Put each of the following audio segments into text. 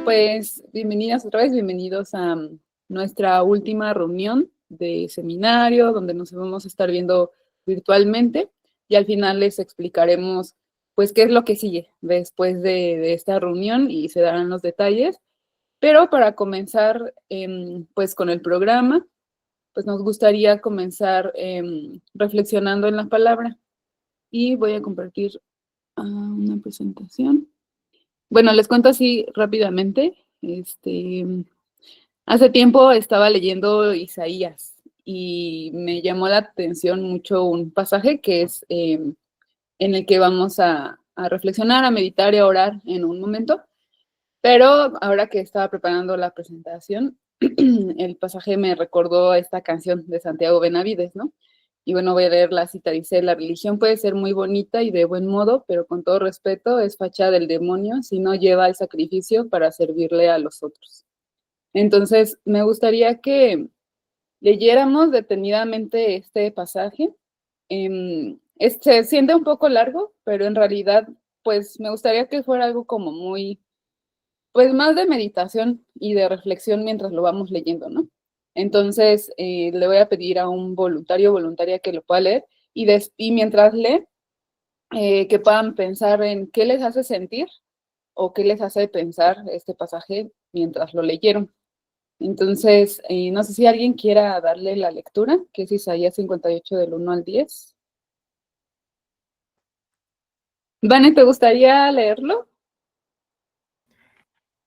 Pues bienvenidas otra vez, bienvenidos a nuestra última reunión de seminario, donde nos vamos a estar viendo virtualmente y al final les explicaremos pues qué es lo que sigue después de esta reunión y se darán los detalles. Pero para comenzar pues con el programa, pues nos gustaría comenzar reflexionando en la palabra y voy a compartir una presentación. Bueno, les cuento así rápidamente. Hace tiempo estaba leyendo Isaías y me llamó la atención mucho un pasaje que es en el que vamos a reflexionar, a meditar y a orar en un momento. Pero ahora que estaba preparando la presentación, el pasaje me recordó a esta canción de Santiago Benavides, ¿no? Y bueno, voy a leer la cita. Dice: la religión puede ser muy bonita y de buen modo, pero con todo respeto es fachada del demonio si no lleva al sacrificio para servirle a los otros. Entonces, me gustaría que leyéramos detenidamente este pasaje. Se siente un poco largo, pero en realidad, pues me gustaría que fuera algo como muy, pues más de meditación y de reflexión mientras lo vamos leyendo, ¿no? Entonces, le voy a pedir a un voluntario o voluntaria que lo pueda leer y mientras lee, que puedan pensar en qué les hace sentir o qué les hace pensar este pasaje mientras lo leyeron. Entonces, no sé si alguien quiera darle la lectura, que es Isaías 58 del 1 al 10. Vane, ¿te gustaría leerlo?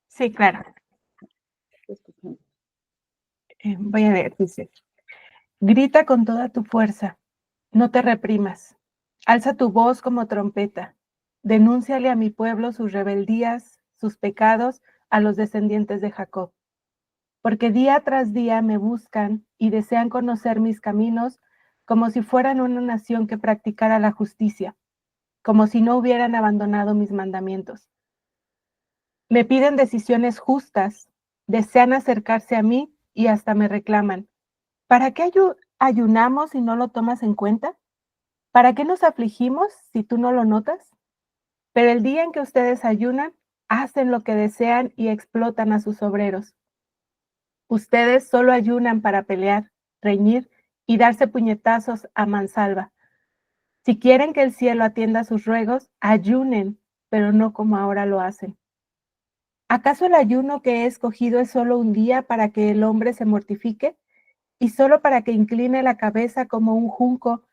Sí, claro. Voy a leer, dice: grita con toda tu fuerza, no te reprimas, alza tu voz como trompeta, denúnciale a mi pueblo sus rebeldías, sus pecados, a los descendientes de Jacob. Porque día tras día me buscan y desean conocer mis caminos como si fueran una nación que practicara la justicia, como si no hubieran abandonado mis mandamientos. Me piden decisiones justas, desean acercarse a mí y hasta me reclaman: ¿para qué ayunamos si no lo tomas en cuenta? ¿Para qué nos afligimos si tú no lo notas? Pero el día en que ustedes ayunan, hacen lo que desean y explotan a sus obreros. Ustedes solo ayunan para pelear, reñir y darse puñetazos a mansalva. Si quieren que el cielo atienda sus ruegos, ayunen, pero no como ahora lo hacen. ¿Acaso el ayuno que he escogido es solo un día para que el hombre se mortifique y solo para que incline la cabeza como un junco,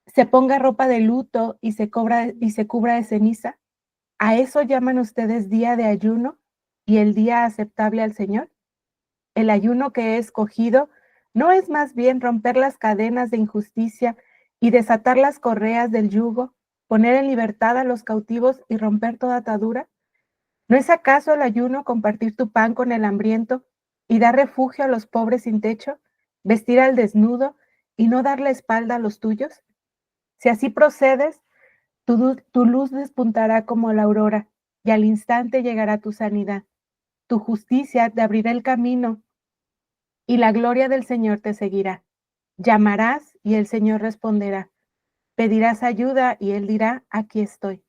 se ponga ropa de luto y se cubra de ceniza? ¿A eso llaman ustedes día de ayuno y el día aceptable al Señor? El ayuno que he escogido no es más bien romper las cadenas de injusticia y desatar las correas del yugo, poner en libertad a los cautivos y romper toda atadura. ¿No es acaso el ayuno compartir tu pan con el hambriento y dar refugio a los pobres sin techo, vestir al desnudo y no dar la espalda a los tuyos? Si así procedes, tu luz despuntará como la aurora y al instante llegará tu sanidad. Tu justicia te abrirá el camino y la gloria del Señor te seguirá. Llamarás y el Señor responderá. Pedirás ayuda y Él dirá: aquí estoy.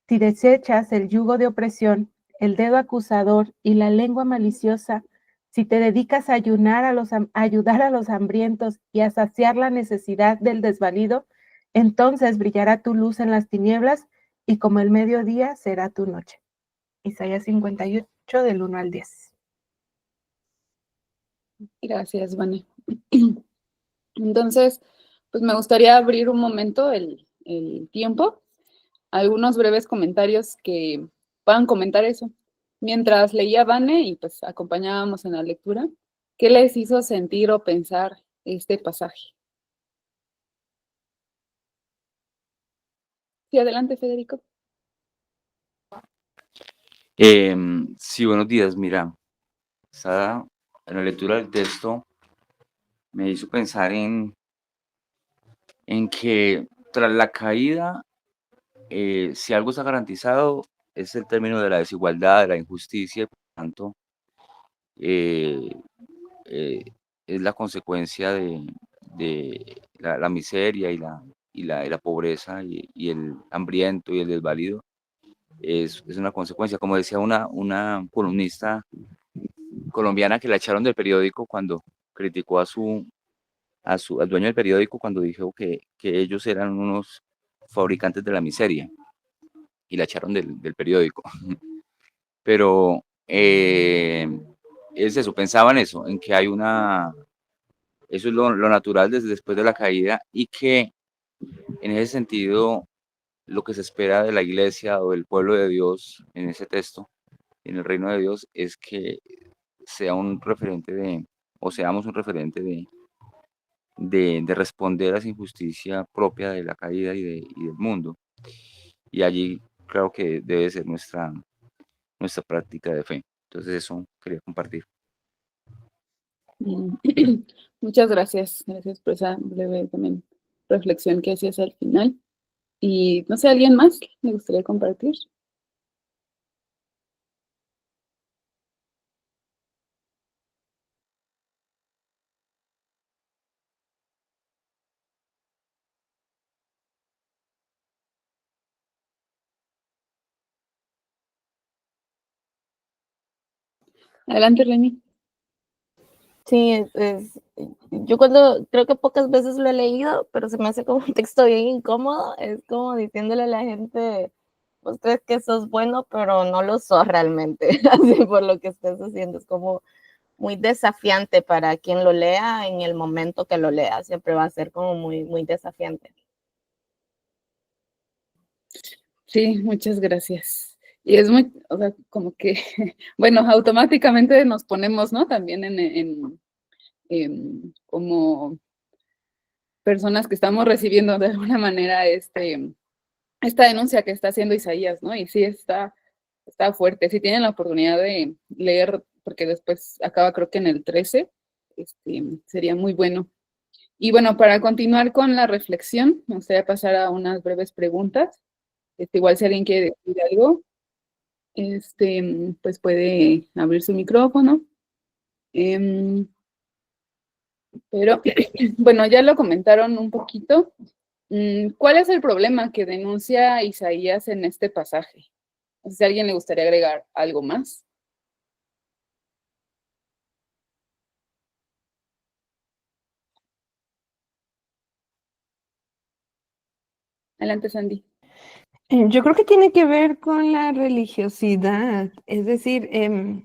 Si desechas el yugo de opresión, el dedo acusador y la lengua maliciosa, si te dedicas a ayudar a los hambrientos y a saciar la necesidad del desvalido, entonces brillará tu luz en las tinieblas y como el mediodía será tu noche. Isaías 58 del 1 al 10. Gracias, Vane. Entonces, pues me gustaría abrir un momento el tiempo, algunos breves comentarios que puedan comentar eso. Mientras leía Vane y pues acompañábamos en la lectura, ¿qué les hizo sentir o pensar este pasaje? Sí, adelante, Federico. Sí, buenos días. Mira, en la lectura del texto me hizo pensar en que tras la caída, si algo está garantizado, es el término de la desigualdad, de la injusticia, y por tanto, eh, eh, es la consecuencia de la miseria y la pobreza y el hambriento y el desvalido. es una consecuencia. Como decía una columnista colombiana que la echaron del periódico cuando criticó al dueño del periódico cuando dijo que ellos eran unos fabricantes de la miseria y la echaron del periódico. Pero es eso, pensaba en eso, en que hay eso es lo natural desde después de la caída y que en ese sentido lo que se espera de la iglesia o del pueblo de Dios en ese texto, en el reino de Dios, es que sea un referente o seamos un referente de responder a esa injusticia propia de la caída y del mundo. Y allí creo que debe ser nuestra práctica de fe. Entonces eso quería compartir. Muchas gracias. Gracias por esa breve también reflexión que hacías al final. Y no sé, ¿alguien más me gustaría compartir? Adelante, Reni. Sí, yo creo que pocas veces lo he leído, pero se me hace como un texto bien incómodo, es como diciéndole a la gente, vos crees que sos bueno, pero no lo sos realmente, así por lo que estás haciendo, es como muy desafiante para quien lo lea en el momento que lo lea, siempre va a ser como muy, muy desafiante. Sí, muchas gracias. Y es muy, o sea, como que, bueno, automáticamente nos ponemos, ¿no? También como personas que estamos recibiendo de alguna manera esta denuncia que está haciendo Isaías, ¿no? Y sí está fuerte. Si tienen la oportunidad de leer, porque después acaba creo que en el 13, sería muy bueno. Y bueno, para continuar con la reflexión, me gustaría pasar a unas breves preguntas. Igual si alguien quiere decir algo, pues puede abrir su micrófono. Pero bueno, ya lo comentaron un poquito. ¿Cuál es el problema que denuncia Isaías en este pasaje? No sé si a alguien le gustaría agregar algo más. Adelante, Sandy. Yo creo que tiene que ver con la religiosidad, es decir,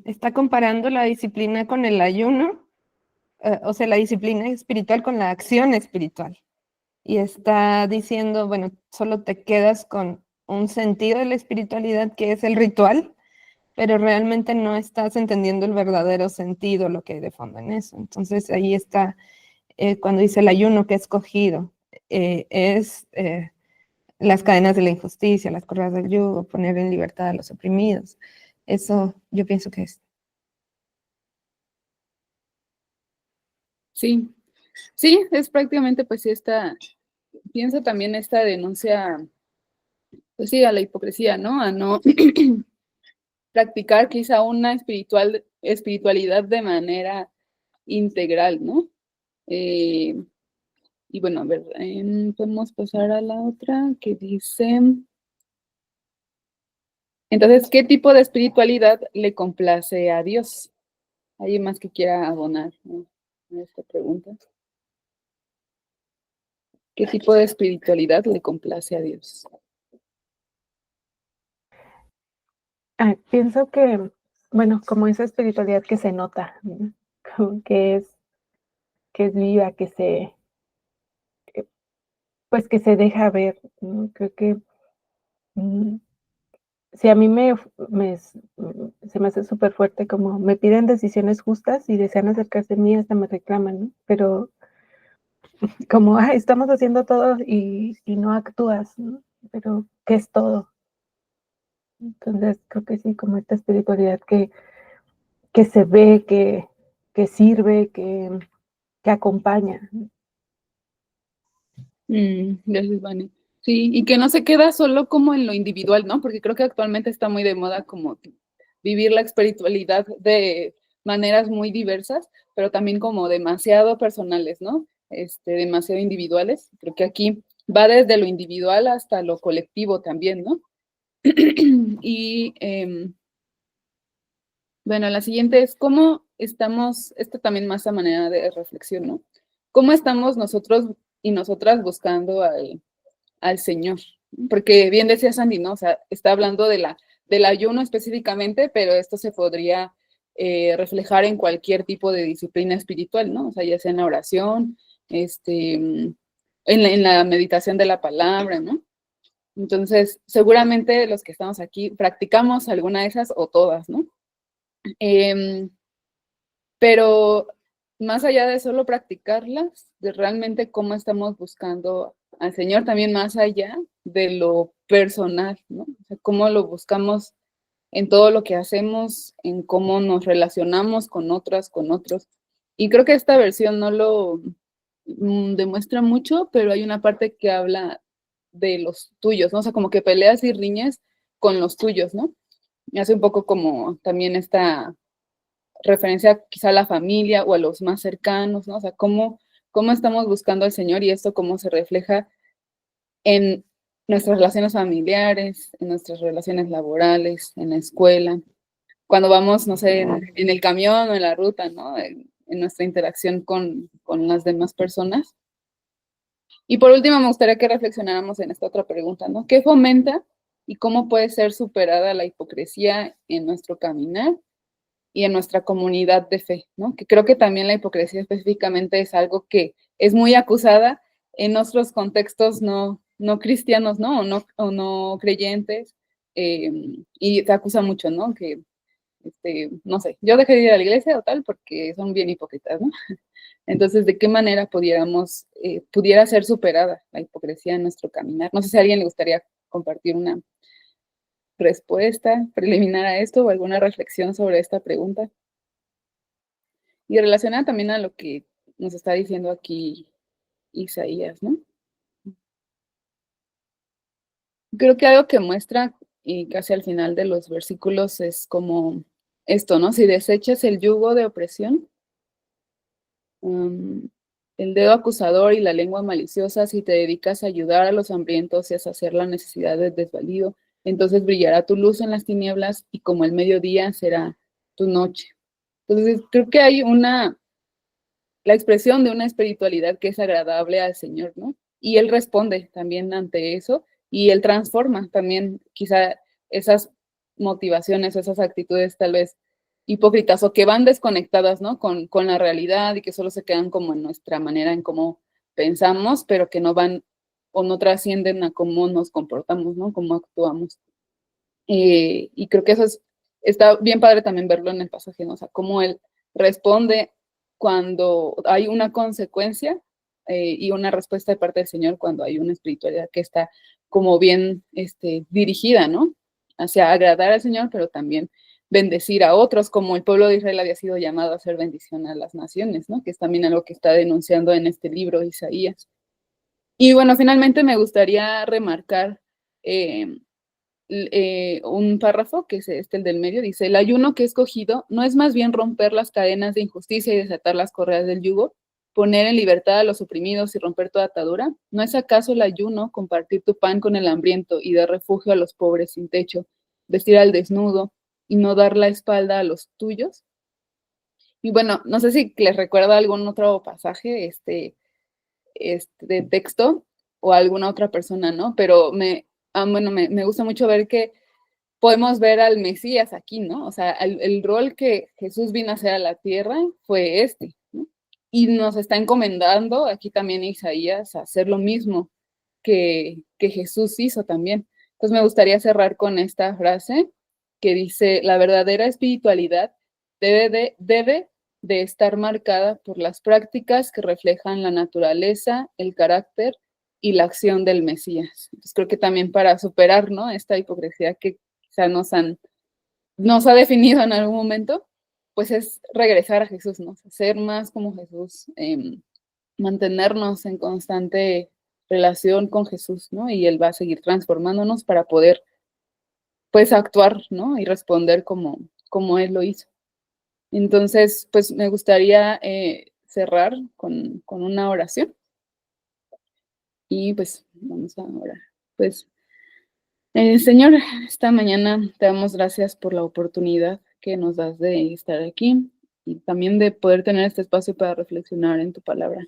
está comparando la disciplina con el ayuno, o sea, la disciplina espiritual con la acción espiritual. Y está diciendo, bueno, solo te quedas con un sentido de la espiritualidad que es el ritual, pero realmente no estás entendiendo el verdadero sentido, lo que hay de fondo en eso. Entonces ahí está, cuando dice el ayuno que he escogido, es las cadenas de la injusticia, las correas del yugo, poner en libertad a los oprimidos. Eso yo pienso que es. Sí, sí, es prácticamente pues pienso también esta denuncia, pues sí, a la hipocresía, ¿no? A no practicar quizá una espiritualidad de manera integral, ¿no? Y bueno, a ver, podemos pasar a la otra que dice, entonces, ¿qué tipo de espiritualidad le complace a Dios? ¿Alguien más que quiera abonar, ¿no?, a esta pregunta? ¿Qué tipo de espiritualidad le complace a Dios? Pienso que, bueno, como esa espiritualidad que se nota, ¿no? Como que es viva, pues que se deja ver, ¿no? Creo que si a mí se me hace súper fuerte, como me piden decisiones justas y desean acercarse a mí, hasta me reclaman, ¿no? Pero como, estamos haciendo todo y no actúas, ¿no? Pero, ¿qué es todo? Entonces, creo que sí, como esta espiritualidad que se ve, que sirve, que acompaña. Gracias, Vane. Sí, y que no se queda solo como en lo individual, ¿no? Porque creo que actualmente está muy de moda como vivir la espiritualidad de maneras muy diversas, pero también como demasiado personales, ¿no? Demasiado individuales. Creo que aquí va desde lo individual hasta lo colectivo también, ¿no? Y bueno, la siguiente es cómo estamos, esto también más a manera de reflexión, ¿no? ¿Cómo estamos nosotros y nosotras buscando al Señor? Porque bien decía Sandy, ¿no? O sea, está hablando del ayuno específicamente, pero esto se podría reflejar en cualquier tipo de disciplina espiritual, ¿no? O sea, ya sea en la oración, en la meditación de la palabra, ¿no? Entonces, seguramente los que estamos aquí practicamos alguna de esas o todas, ¿no? Pero más allá de solo practicarlas, de realmente cómo estamos buscando al Señor, también más allá de lo personal, ¿no? O sea, cómo lo buscamos en todo lo que hacemos, en cómo nos relacionamos con otras, con otros. Y creo que esta versión no lo demuestra mucho, pero hay una parte que habla de los tuyos, ¿no? O sea, como que peleas y riñes con los tuyos, ¿no? Me hace un poco como también esta referencia quizá a la familia o a los más cercanos, ¿no? O sea, cómo estamos buscando al Señor y esto cómo se refleja en nuestras relaciones familiares, en nuestras relaciones laborales, en la escuela, cuando vamos, no sé, en el camión o en la ruta, ¿no? En nuestra interacción con las demás personas. Y por último, me gustaría que reflexionáramos en esta otra pregunta, ¿no? ¿Qué fomenta y cómo puede ser superada la hipocresía en nuestro caminar y en nuestra comunidad de fe, ¿no? Que creo que también la hipocresía específicamente es algo que es muy acusada en nuestros contextos no cristianos, ¿no? O no creyentes, y se acusa mucho, ¿no? Que, no sé, yo dejé de ir a la iglesia o tal porque son bien hipócritas, ¿no? Entonces, ¿de qué manera pudiera ser superada la hipocresía en nuestro caminar? No sé si a alguien le gustaría compartir una respuesta preliminar a esto o alguna reflexión sobre esta pregunta. Y relacionada también a lo que nos está diciendo aquí Isaías, ¿no? Creo que algo que muestra, y casi al final de los versículos, es como esto, ¿no? Si desechas el yugo de opresión, el dedo acusador y la lengua maliciosa, si te dedicas a ayudar a los hambrientos y a saciar la necesidad del desvalido, entonces brillará tu luz en las tinieblas y como el mediodía será tu noche. Entonces, creo que hay la expresión de una espiritualidad que es agradable al Señor, ¿no? Y Él responde también ante eso y Él transforma también quizá esas motivaciones, esas actitudes tal vez hipócritas o que van desconectadas, ¿no? Con la realidad y que solo se quedan como en nuestra manera en cómo pensamos, pero que no van o no trascienden a cómo nos comportamos, ¿no? Cómo actuamos. Y creo que está bien padre también verlo en el pasaje, ¿no? O sea, cómo Él responde cuando hay una consecuencia y una respuesta de parte del Señor cuando hay una espiritualidad que está como bien dirigida, ¿no? Hacia agradar al Señor, pero también bendecir a otros, como el pueblo de Israel había sido llamado a hacer bendición a las naciones, ¿no? Que es también algo que está denunciando en este libro de Isaías. Y bueno, finalmente me gustaría remarcar un párrafo, que es el del medio, dice, el ayuno que he escogido no es más bien romper las cadenas de injusticia y desatar las correas del yugo, poner en libertad a los oprimidos y romper toda atadura. ¿No es acaso el ayuno compartir tu pan con el hambriento y dar refugio a los pobres sin techo, vestir al desnudo y no dar la espalda a los tuyos? Y bueno, no sé si les recuerda algún otro pasaje, de texto o alguna otra persona, ¿no? Pero bueno, me gusta mucho ver que podemos ver al Mesías aquí, ¿no? O sea, el rol que Jesús vino a hacer a la tierra fue ¿no? Y nos está encomendando aquí también Isaías a hacer lo mismo que Jesús hizo también. Entonces me gustaría cerrar con esta frase que dice, la verdadera espiritualidad debe de estar marcada por las prácticas que reflejan la naturaleza, el carácter y la acción del Mesías. Entonces creo que también para superar, ¿no? Esta hipocresía que quizá nos ha definido en algún momento, pues es regresar a Jesús, ¿no? Ser más como Jesús, mantenernos en constante relación con Jesús, ¿no? Y Él va a seguir transformándonos para poder, pues, actuar, ¿no? Y responder como Él lo hizo. Entonces, pues, me gustaría cerrar con una oración. Y, pues, vamos a orar. Pues, Señor, esta mañana te damos gracias por la oportunidad que nos das de estar aquí y también de poder tener este espacio para reflexionar en tu palabra.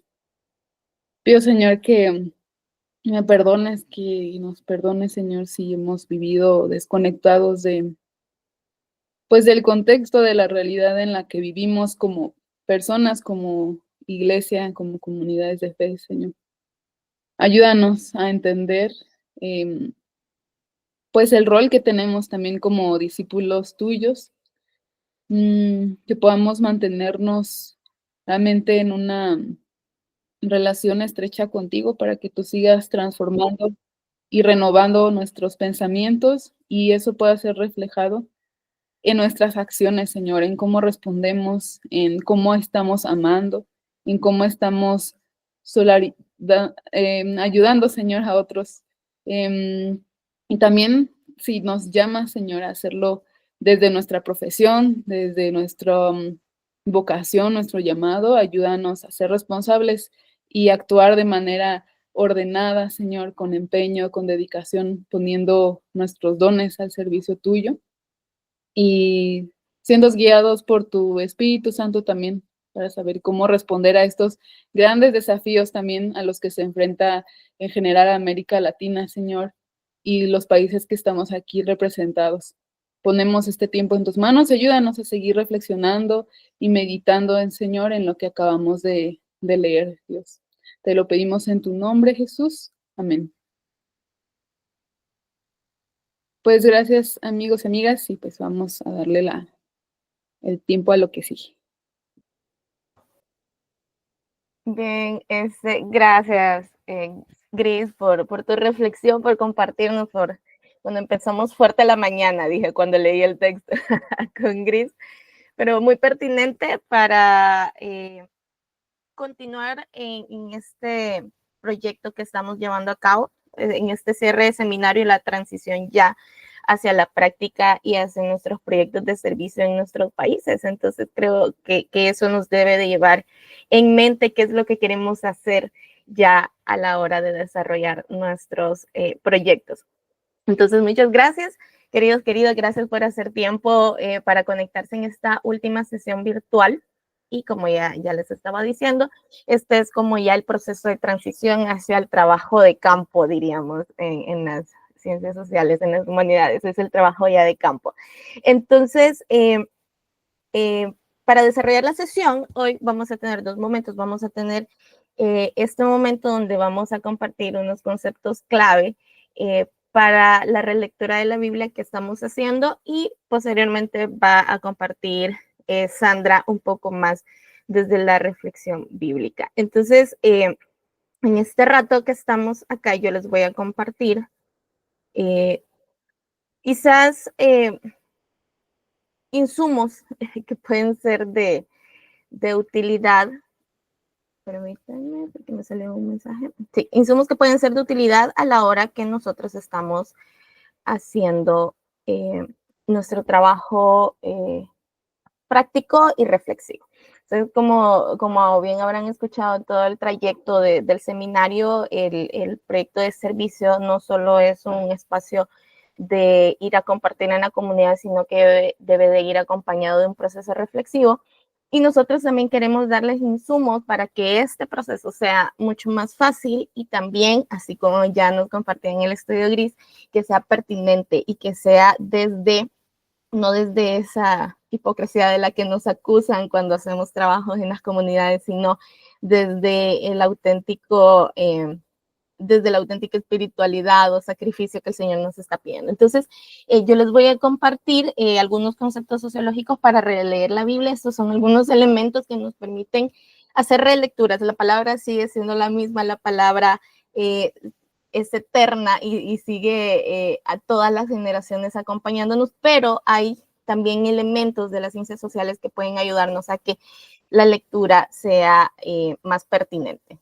Pido, Señor, que me perdones, que nos perdones, Señor, si hemos vivido desconectados de, pues, del contexto de la realidad en la que vivimos como personas, como iglesia, como comunidades de fe, Señor. Ayúdanos a entender, em, pues, el rol que tenemos también como discípulos tuyos, que podamos mantenernos realmente en una relación estrecha contigo para que tú sigas transformando y renovando nuestros pensamientos y eso pueda ser reflejado en nuestras acciones, Señor, en cómo respondemos, en cómo estamos amando, en cómo estamos ayudando, Señor, a otros. Y también si nos llama, Señor, a hacerlo desde nuestra profesión, desde nuestra vocación, nuestro llamado, ayúdanos a ser responsables y actuar de manera ordenada, Señor, con empeño, con dedicación, poniendo nuestros dones al servicio tuyo y siendo guiados por tu Espíritu Santo también para saber cómo responder a estos grandes desafíos también a los que se enfrenta en general América Latina, Señor, y los países que estamos aquí representados. Ponemos este tiempo en tus manos, ayúdanos a seguir reflexionando y meditando en Señor en lo que acabamos de leer, Dios. Te lo pedimos en tu nombre, Jesús. Amén. Pues gracias, amigos y amigas, y pues vamos a darle el tiempo a lo que sigue. Bien, gracias, Gris, por tu reflexión, por compartirnos, cuando empezamos fuerte la mañana, dije cuando leí el texto con Gris, pero muy pertinente para continuar en este proyecto que estamos llevando a cabo, en este cierre de seminario y la transición ya hacia la práctica y hacia nuestros proyectos de servicio en nuestros países. Entonces creo que eso nos debe de llevar en mente qué es lo que queremos hacer ya a la hora de desarrollar nuestros proyectos. Entonces, muchas gracias, queridas, gracias por hacer tiempo para conectarse en esta última sesión virtual. Y como ya les estaba diciendo, este es como ya el proceso de transición hacia el trabajo de campo, diríamos, en las ciencias sociales, en las humanidades, es el trabajo ya de campo. Entonces, para desarrollar la sesión, hoy vamos a tener dos momentos. Vamos a tener este momento donde vamos a compartir unos conceptos clave para la relectura de la Biblia que estamos haciendo y posteriormente va a compartir Sandra un poco más desde la reflexión bíblica. Entonces, en este rato que estamos acá, yo les voy a compartir quizás insumos que pueden ser de utilidad. Permítanme, porque me salió un mensaje. Sí, insumos que pueden ser de utilidad a la hora que nosotros estamos haciendo nuestro trabajo práctico y reflexivo. Entonces, como bien habrán escuchado todo el trayecto del seminario, el proyecto de servicio no solo es un espacio de ir a compartir en la comunidad, sino que debe de ir acompañado de un proceso reflexivo. Y nosotros también queremos darles insumos para que este proceso sea mucho más fácil y también, así como ya nos compartían en el estudio Gris, que sea pertinente y que sea no desde esa hipocresía de la que nos acusan cuando hacemos trabajos en las comunidades, sino desde desde la auténtica espiritualidad o sacrificio que el Señor nos está pidiendo. Entonces, yo les voy a compartir algunos conceptos sociológicos para releer la Biblia. Estos son algunos elementos que nos permiten hacer relecturas. La palabra sigue siendo la misma, la palabra es eterna y sigue a todas las generaciones acompañándonos, pero hay también elementos de las ciencias sociales que pueden ayudarnos a que la lectura sea más pertinente.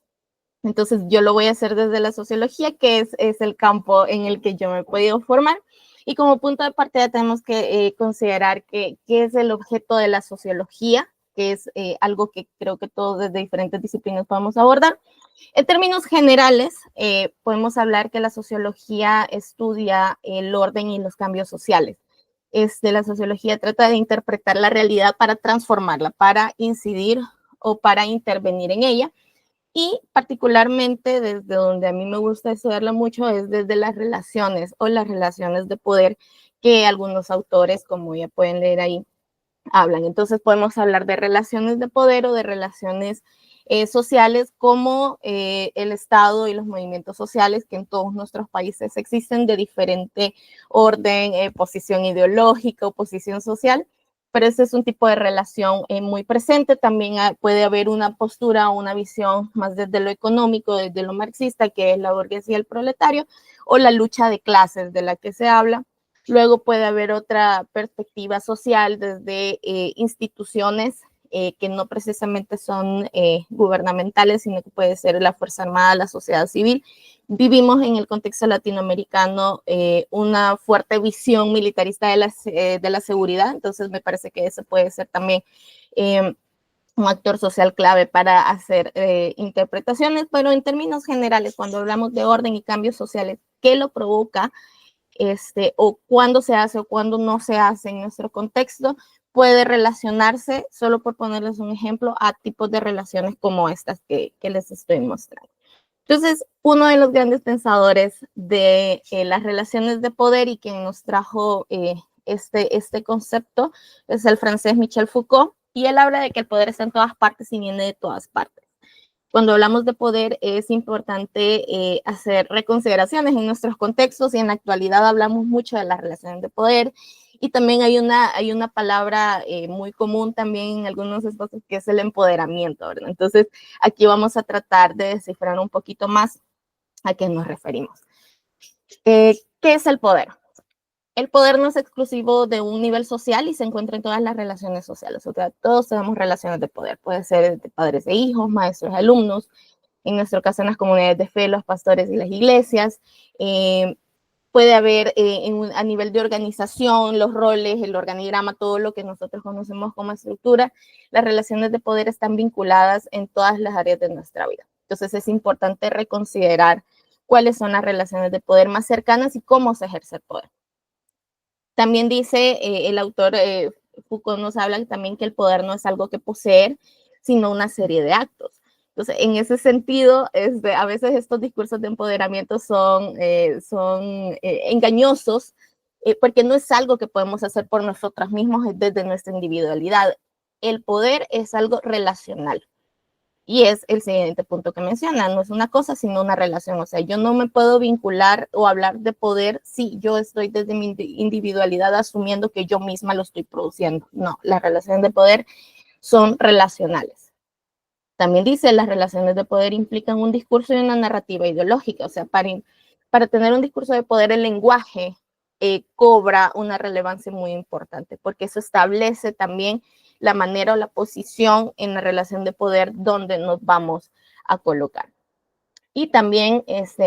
Entonces, yo lo voy a hacer desde la sociología, que es el campo en el que yo me he podido formar. Y como punto de partida tenemos que considerar qué es el objeto de la sociología, que es algo que creo que todos desde diferentes disciplinas podemos abordar. En términos generales, podemos hablar que la sociología estudia el orden y los cambios sociales. La sociología trata de interpretar la realidad para transformarla, para incidir o para intervenir en ella. Y particularmente desde donde a mí me gusta estudiarla mucho es desde las relaciones o las relaciones de poder que algunos autores, como ya pueden leer ahí, hablan. Entonces podemos hablar de relaciones de poder o de relaciones sociales como el Estado y los movimientos sociales que en todos nuestros países existen de diferente orden, posición ideológica o posición social, pero ese es un tipo de relación muy presente. También puede haber una postura o una visión más desde lo económico, desde lo marxista, que es la burguesía y el proletario, o la lucha de clases de la que se habla. Luego puede haber otra perspectiva social desde instituciones que no precisamente son gubernamentales, sino que puede ser la Fuerza Armada, la sociedad civil. Vivimos en el contexto latinoamericano una fuerte visión militarista de la seguridad, entonces me parece que ese puede ser también un actor social clave para hacer interpretaciones, pero en términos generales, cuando hablamos de orden y cambios sociales, ¿qué lo provoca? O cuándo se hace o cuándo no se hace en nuestro contexto, puede relacionarse, solo por ponerles un ejemplo, a tipos de relaciones como estas que les estoy mostrando. Entonces, uno de los grandes pensadores de las relaciones de poder y quien nos trajo este concepto es el francés Michel Foucault, y él habla de que el poder está en todas partes y viene de todas partes. Cuando hablamos de poder es importante hacer reconsideraciones en nuestros contextos y en la actualidad hablamos mucho de las relaciones de poder y también hay una palabra muy común también en algunos espacios que es el empoderamiento, ¿verdad? Entonces aquí vamos a tratar de descifrar un poquito más a qué nos referimos. ¿Qué es el poder? El poder no es exclusivo de un nivel social y se encuentra en todas las relaciones sociales. O sea, todos tenemos relaciones de poder. Puede ser de padres e hijos, maestros, alumnos. En nuestro caso, en las comunidades de fe, los pastores y las iglesias. Puede haber a nivel de organización, los roles, el organigrama, todo lo que nosotros conocemos como estructura. Las relaciones de poder están vinculadas en todas las áreas de nuestra vida. Entonces, es importante reconsiderar cuáles son las relaciones de poder más cercanas y cómo se ejerce el poder. También dice el autor Foucault nos habla también que el poder no es algo que poseer, sino una serie de actos. Entonces, en ese sentido, a veces estos discursos de empoderamiento son engañosos porque no es algo que podemos hacer por nosotras mismos desde nuestra individualidad. El poder es algo relacional. Y es el siguiente punto que menciona, no es una cosa, sino una relación. O sea, yo no me puedo vincular o hablar de poder si yo estoy desde mi individualidad asumiendo que yo misma lo estoy produciendo. No, las relaciones de poder son relacionales. También dice, las relaciones de poder implican un discurso y una narrativa ideológica. O sea, para tener un discurso de poder, el lenguaje cobra una relevancia muy importante, porque eso establece también la manera o la posición en la relación de poder donde nos vamos a colocar. Y también,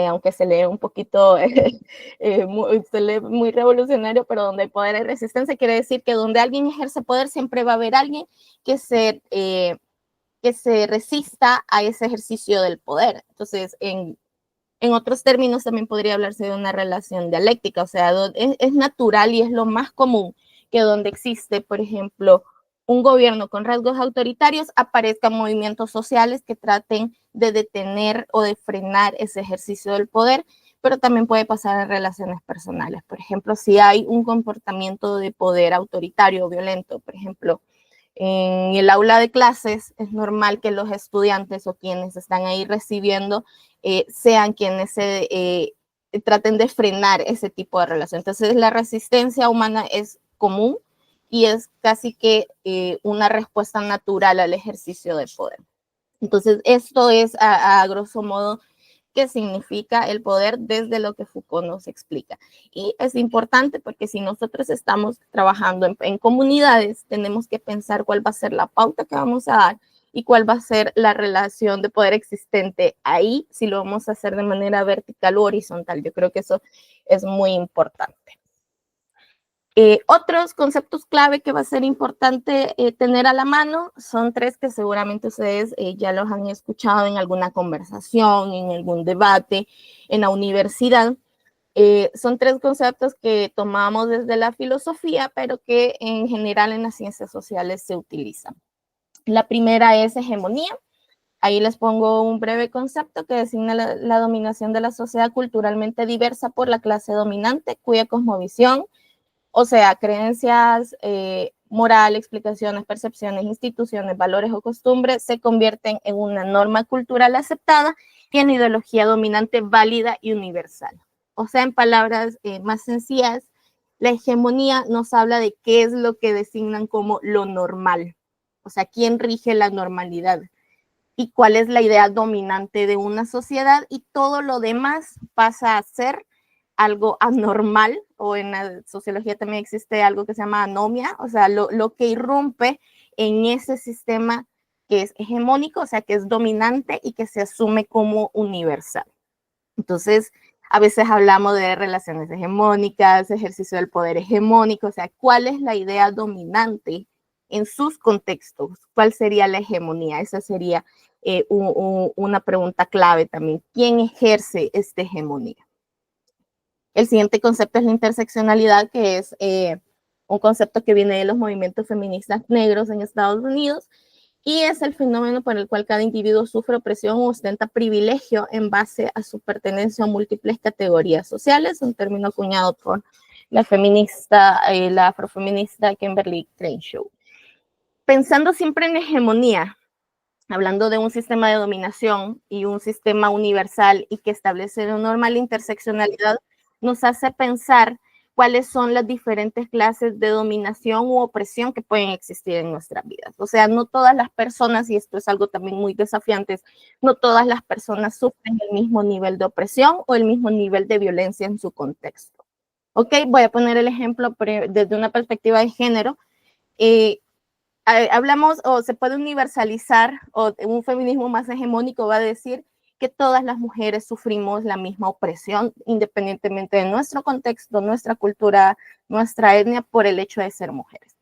aunque se lee un poquito, se lee muy revolucionario, pero donde hay poder y resistencia, quiere decir que donde alguien ejerce poder siempre va a haber alguien que se resista a ese ejercicio del poder. Entonces, en otros términos también podría hablarse de una relación dialéctica, o sea, es natural y es lo más común que donde existe, por ejemplo, un gobierno con rasgos autoritarios, aparezcan movimientos sociales que traten de detener o de frenar ese ejercicio del poder, pero también puede pasar en relaciones personales. Por ejemplo, si hay un comportamiento de poder autoritario o violento, por ejemplo, en el aula de clases es normal que los estudiantes o quienes están ahí recibiendo sean quienes traten de frenar ese tipo de relación. Entonces, la resistencia humana es común y es casi que una respuesta natural al ejercicio de poder. Entonces, esto es a grosso modo qué significa el poder desde lo que Foucault nos explica. Y es importante porque si nosotros estamos trabajando en comunidades, tenemos que pensar cuál va a ser la pauta que vamos a dar y cuál va a ser la relación de poder existente ahí, si lo vamos a hacer de manera vertical o horizontal. Yo creo que eso es muy importante. Otros conceptos clave que va a ser importante tener a la mano son 3 que seguramente ustedes ya los han escuchado en alguna conversación, en algún debate, en la universidad. Son 3 conceptos que tomamos desde la filosofía, pero que en general en las ciencias sociales se utilizan. La primera es hegemonía. Ahí les pongo un breve concepto que designa la dominación de la sociedad culturalmente diversa por la clase dominante, cuya cosmovisión, o sea, creencias, moral, explicaciones, percepciones, instituciones, valores o costumbres se convierten en una norma cultural aceptada y en ideología dominante válida y universal. O sea, en palabras más sencillas, la hegemonía nos habla de qué es lo que designan como lo normal. O sea, quién rige la normalidad y cuál es la idea dominante de una sociedad, y todo lo demás pasa a ser algo anormal, o en la sociología también existe algo que se llama anomia, o sea, lo que irrumpe en ese sistema que es hegemónico, o sea, que es dominante y que se asume como universal. Entonces, a veces hablamos de relaciones hegemónicas, ejercicio del poder hegemónico, o sea, ¿cuál es la idea dominante en sus contextos? ¿Cuál sería la hegemonía? Esa sería una pregunta clave también. ¿Quién ejerce esta hegemonía? El siguiente concepto es la interseccionalidad, que es un concepto que viene de los movimientos feministas negros en Estados Unidos, y es el fenómeno por el cual cada individuo sufre opresión o ostenta privilegio en base a su pertenencia a múltiples categorías sociales, un término acuñado por la feminista, la afrofeminista Kimberly Crenshaw. Pensando siempre en hegemonía, hablando de un sistema de dominación y un sistema universal y que establece una normal interseccionalidad, nos hace pensar cuáles son las diferentes clases de dominación u opresión que pueden existir en nuestras vidas. O sea, no todas las personas, y esto es algo también muy desafiante, no todas las personas sufren el mismo nivel de opresión o el mismo nivel de violencia en su contexto. Ok, voy a poner el ejemplo desde una perspectiva de género. Hablamos, o se puede universalizar, o un feminismo más hegemónico va a decir que todas las mujeres sufrimos la misma opresión, independientemente de nuestro contexto, nuestra cultura, nuestra etnia, por el hecho de ser mujeres.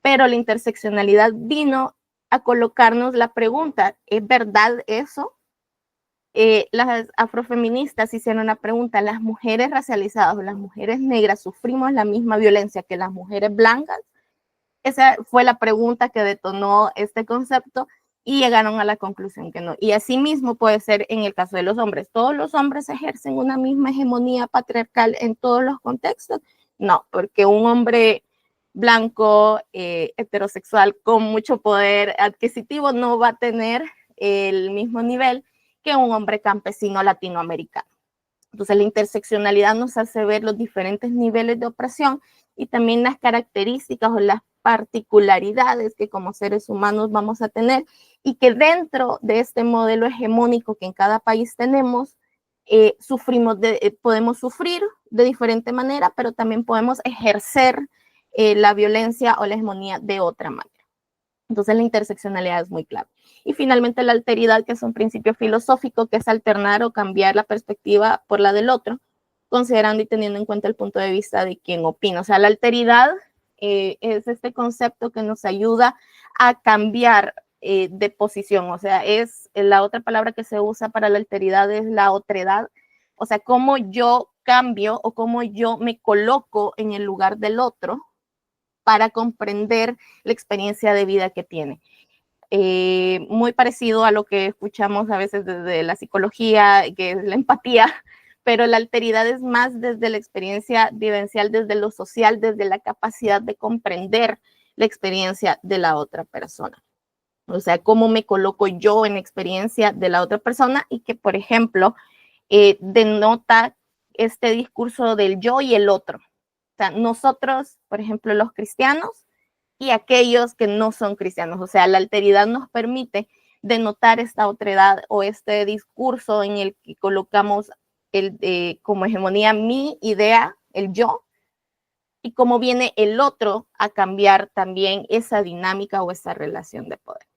Pero la interseccionalidad vino a colocarnos la pregunta, ¿es verdad eso? Las afrofeministas hicieron la pregunta, ¿las mujeres racializadas o las mujeres negras sufrimos la misma violencia que las mujeres blancas? Esa fue la pregunta que detonó este concepto y llegaron a la conclusión que no. Y así mismo puede ser en el caso de los hombres. ¿Todos los hombres ejercen una misma hegemonía patriarcal en todos los contextos? No, porque un hombre blanco, heterosexual, con mucho poder adquisitivo, no va a tener el mismo nivel que un hombre campesino latinoamericano. Entonces, la interseccionalidad nos hace ver los diferentes niveles de opresión y también las características o las particularidades que como seres humanos vamos a tener, y que dentro de este modelo hegemónico que en cada país tenemos, podemos sufrir de diferente manera, pero también podemos ejercer la violencia o la hegemonía de otra manera. Entonces la interseccionalidad es muy clave. Y finalmente la alteridad, que es un principio filosófico, que es alternar o cambiar la perspectiva por la del otro, considerando y teniendo en cuenta el punto de vista de quien opina. O sea, la alteridad es este concepto que nos ayuda a cambiar de posición. O sea, es la otra palabra que se usa para la alteridad es la otredad. O sea, cómo yo cambio o cómo yo me coloco en el lugar del otro para comprender la experiencia de vida que tiene. Muy parecido a lo que escuchamos a veces desde la psicología, que es la empatía, pero la alteridad es más desde la experiencia vivencial, desde lo social, desde la capacidad de comprender la experiencia de la otra persona. O sea, cómo me coloco yo en la experiencia de la otra persona, y que, por ejemplo, denota este discurso del yo y el otro. O sea, nosotros, por ejemplo, los cristianos y aquellos que no son cristianos. O sea, la alteridad nos permite denotar esta otredad o este discurso en el que colocamos como hegemonía mi idea, el yo, y cómo viene el otro a cambiar también esa dinámica o esa relación de poder.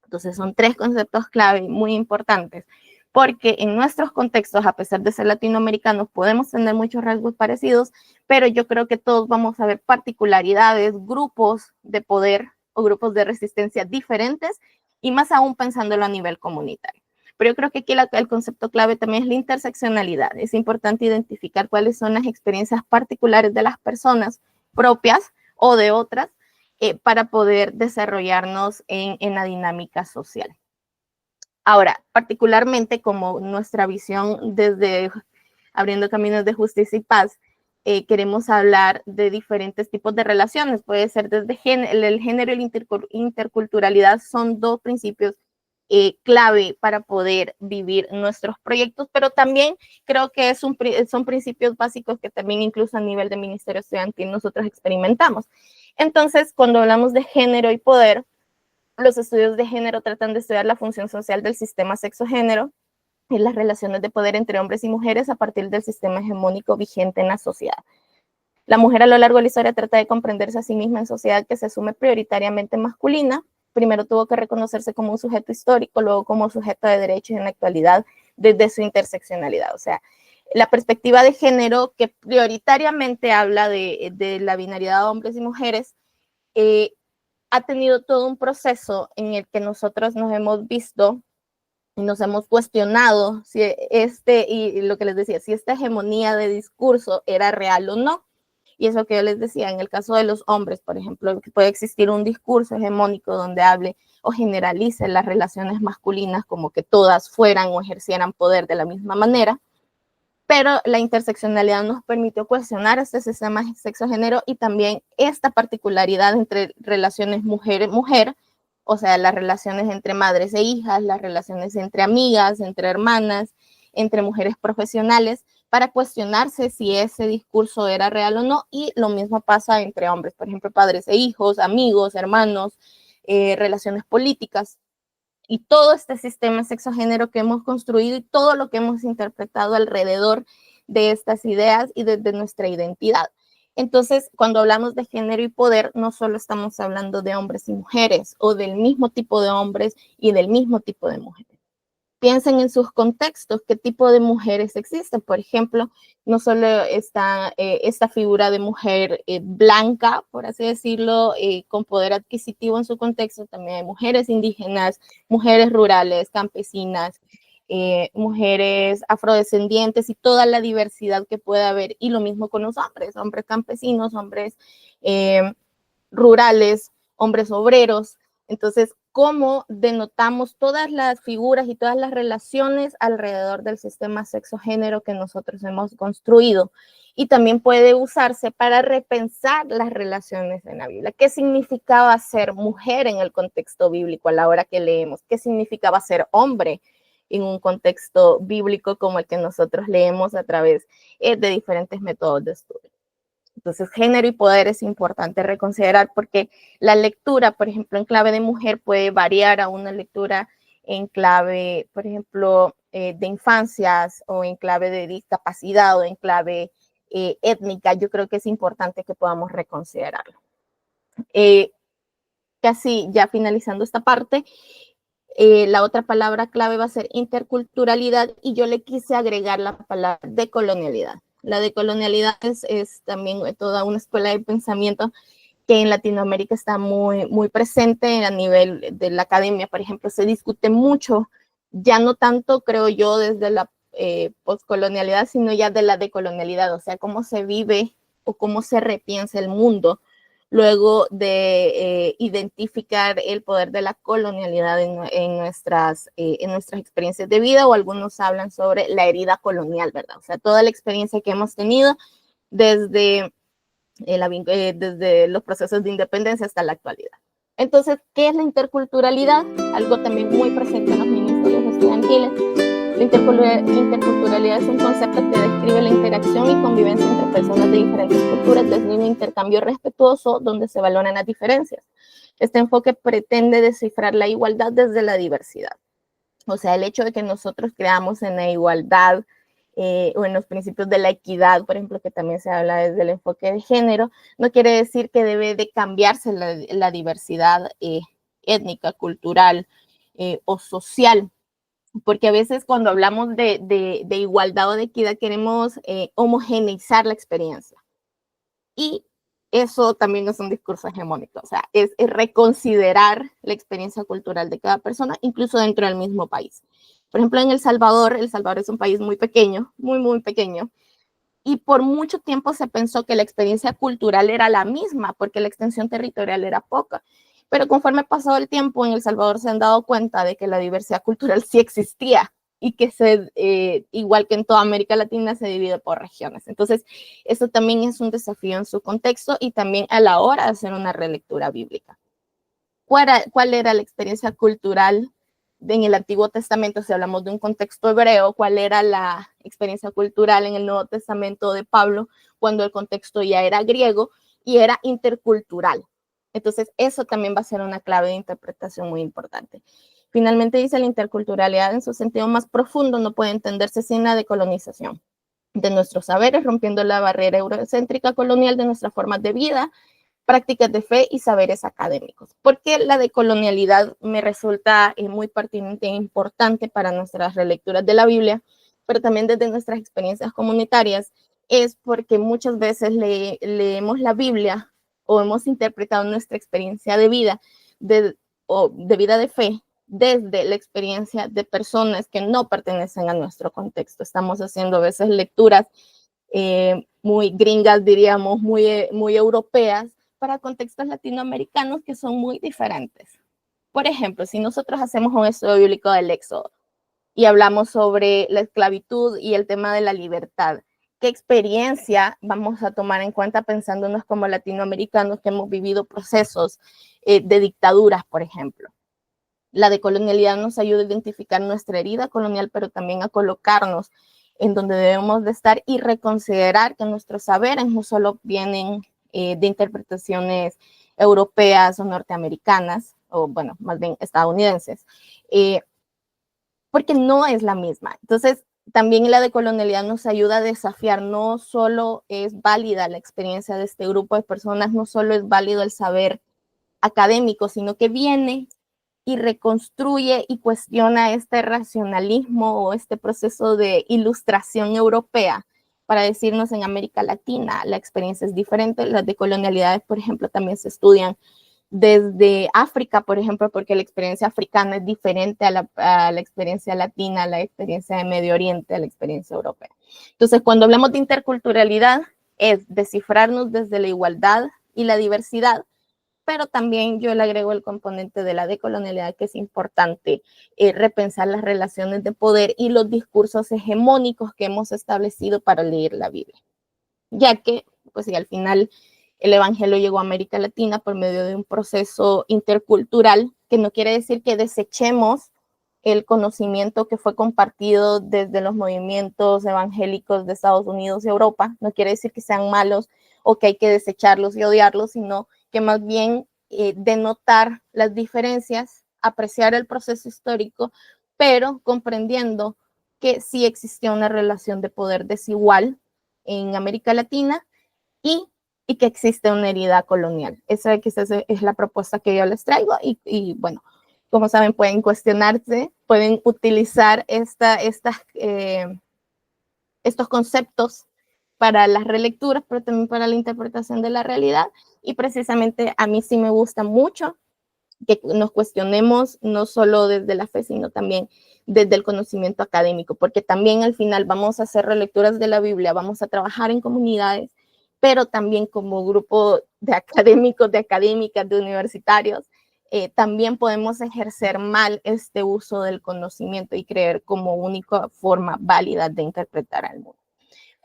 Entonces son 3 conceptos clave muy importantes porque en nuestros contextos, a pesar de ser latinoamericanos, podemos tener muchos rasgos parecidos, pero yo creo que todos vamos a ver particularidades, grupos de poder o grupos de resistencia diferentes, y más aún pensándolo a nivel comunitario. Pero yo creo que aquí el concepto clave también es la interseccionalidad. Es importante identificar cuáles son las experiencias particulares de las personas propias o de otras para poder desarrollarnos en la dinámica social. Ahora, particularmente como nuestra visión desde Abriendo Caminos de Justicia y Paz, queremos hablar de diferentes tipos de relaciones. Puede ser desde el género y la interculturalidad, son dos principios clave para poder vivir nuestros proyectos, pero también creo que son principios básicos que también incluso a nivel de Ministerio Estudiantil nosotros experimentamos. Entonces, cuando hablamos de género y poder, los estudios de género tratan de estudiar la función social del sistema sexo-género y las relaciones de poder entre hombres y mujeres a partir del sistema hegemónico vigente en la sociedad. La mujer a lo largo de la historia trata de comprenderse a sí misma en sociedad que se asume prioritariamente masculina. Primero tuvo que reconocerse como un sujeto histórico, luego como sujeto de derechos en la actualidad desde su interseccionalidad. O sea, la perspectiva de género que prioritariamente habla de la binariedad de hombres y mujeres, ha tenido todo un proceso en el que nosotros nos hemos visto y nos hemos cuestionado si y lo que les decía, si esta hegemonía de discurso era real o no. Y eso que yo les decía, en el caso de los hombres, por ejemplo, que puede existir un discurso hegemónico donde hable o generalice las relaciones masculinas como que todas fueran o ejercieran poder de la misma manera, pero la interseccionalidad nos permitió cuestionar este sistema sexo-género y también esta particularidad entre relaciones mujer-mujer, o sea, las relaciones entre madres e hijas, las relaciones entre amigas, entre hermanas, entre mujeres profesionales, para cuestionarse si ese discurso era real o no, y lo mismo pasa entre hombres, por ejemplo, padres e hijos, amigos, hermanos, relaciones políticas. Y todo este sistema sexo-género que hemos construido y todo lo que hemos interpretado alrededor de estas ideas y desde nuestra identidad. Entonces, cuando hablamos de género y poder, no solo estamos hablando de hombres y mujeres o del mismo tipo de hombres y del mismo tipo de mujeres. Piensen en sus contextos, qué tipo de mujeres existen. Por ejemplo, no solo está esta figura de mujer blanca, por así decirlo, con poder adquisitivo en su contexto, también hay mujeres indígenas, mujeres rurales, campesinas, mujeres afrodescendientes y toda la diversidad que puede haber. Y lo mismo con los hombres campesinos, hombres rurales, hombres obreros. Entonces, cómo denotamos todas las figuras y todas las relaciones alrededor del sistema sexo-género que nosotros hemos construido. Y también puede usarse para repensar las relaciones en la Biblia. ¿Qué significaba ser mujer en el contexto bíblico a la hora que leemos? ¿Qué significaba ser hombre en un contexto bíblico como el que nosotros leemos a través de diferentes métodos de estudio? Entonces, género y poder es importante reconsiderar porque la lectura, por ejemplo, en clave de mujer puede variar a una lectura en clave, por ejemplo, de infancias o en clave de discapacidad o en clave étnica. Yo creo que es importante que podamos reconsiderarlo. Casi ya finalizando esta parte, la otra palabra clave va a ser interculturalidad y yo le quise agregar la palabra decolonialidad. La decolonialidad es también toda una escuela de pensamiento que en Latinoamérica está muy, muy presente a nivel de la academia, por ejemplo, se discute mucho, ya no tanto, creo yo, desde la postcolonialidad, sino ya de la decolonialidad, o sea, cómo se vive o cómo se repiensa el mundo luego de identificar el poder de la colonialidad en nuestras experiencias de vida, o algunos hablan sobre la herida colonial, ¿verdad? O sea, toda la experiencia que hemos tenido desde los procesos de independencia hasta la actualidad. Entonces, ¿qué es la interculturalidad? Algo también muy presente en los ministerios estudiantiles. La interculturalidad es un concepto que describe la interacción y convivencia entre personas de diferentes culturas desde un intercambio respetuoso donde se valoran las diferencias. Este enfoque pretende descifrar la igualdad desde la diversidad. O sea, el hecho de que nosotros creamos en la igualdad o en los principios de la equidad, por ejemplo, que también se habla desde el enfoque de género, no quiere decir que debe de cambiarse la diversidad étnica, cultural o social, porque a veces cuando hablamos de igualdad o de equidad queremos homogeneizar la experiencia. Y eso también es un discurso hegemónico, o sea, es reconsiderar la experiencia cultural de cada persona, incluso dentro del mismo país. Por ejemplo, en El Salvador es un país muy pequeño, muy pequeño, y por mucho tiempo se pensó que la experiencia cultural era la misma, porque la extensión territorial era poca. Pero conforme ha pasado el tiempo, en El Salvador se han dado cuenta de que la diversidad cultural sí existía y que igual que en toda América Latina se divide por regiones. Entonces, eso también es un desafío en su contexto y también a la hora de hacer una relectura bíblica. ¿Cuál era la experiencia cultural en el Antiguo Testamento? Si hablamos de un contexto hebreo, ¿cuál era la experiencia cultural en el Nuevo Testamento de Pablo cuando el contexto ya era griego y era intercultural? Entonces, eso también va a ser una clave de interpretación muy importante. Finalmente dice, la interculturalidad en su sentido más profundo no puede entenderse sin la decolonización de nuestros saberes, rompiendo la barrera eurocéntrica colonial de nuestras formas de vida, prácticas de fe y saberes académicos. ¿Por qué la decolonialidad me resulta muy pertinente e importante para nuestras relecturas de la Biblia, pero también desde nuestras experiencias comunitarias? Es porque muchas veces leemos la Biblia o hemos interpretado nuestra experiencia de vida o de vida de fe desde la experiencia de personas que no pertenecen a nuestro contexto. Estamos haciendo a veces lecturas muy gringas, diríamos, muy europeas, para contextos latinoamericanos que son muy diferentes. Por ejemplo, si nosotros hacemos un estudio bíblico del Éxodo y hablamos sobre la esclavitud y el tema de la libertad, ¿qué experiencia vamos a tomar en cuenta pensándonos como latinoamericanos que hemos vivido procesos de dictaduras, por ejemplo? La decolonialidad nos ayuda a identificar nuestra herida colonial, pero también a colocarnos en donde debemos de estar y reconsiderar que nuestros saberes no solo vienen de interpretaciones europeas o norteamericanas, o bueno, más bien estadounidenses, porque no es la misma. Entonces, también la decolonialidad nos ayuda a desafiar, no solo es válida la experiencia de este grupo de personas, no solo es válido el saber académico, sino que viene y reconstruye y cuestiona este racionalismo o este proceso de ilustración europea para decirnos en América Latina la experiencia es diferente. Las decolonialidades, por ejemplo, también se estudian desde África, por ejemplo, porque la experiencia africana es diferente a la experiencia latina, a la experiencia de Medio Oriente, a la experiencia europea. Entonces, cuando hablamos de interculturalidad, es descifrarnos desde la igualdad y la diversidad, pero también yo le agrego el componente de la decolonialidad, que es importante repensar las relaciones de poder y los discursos hegemónicos que hemos establecido para leer la Biblia, ya que, pues sí, al final el Evangelio llegó a América Latina por medio de un proceso intercultural, que no quiere decir que desechemos el conocimiento que fue compartido desde los movimientos evangélicos de Estados Unidos y Europa, no quiere decir que sean malos o que hay que desecharlos y odiarlos, sino que más bien denotar las diferencias, apreciar el proceso histórico, pero comprendiendo que sí existía una relación de poder desigual en América Latina y que existe una herida colonial. Esa quizás es la propuesta que yo les traigo y bueno, como saben, pueden cuestionarse, pueden utilizar estos conceptos para las relecturas, pero también para la interpretación de la realidad. Y precisamente a mí sí me gusta mucho que nos cuestionemos no solo desde la fe, sino también desde el conocimiento académico, porque también al final vamos a hacer relecturas de la Biblia, vamos a trabajar en comunidades, pero también como grupo de académicos, de académicas, de universitarios, también podemos ejercer mal este uso del conocimiento y creer como única forma válida de interpretar al mundo.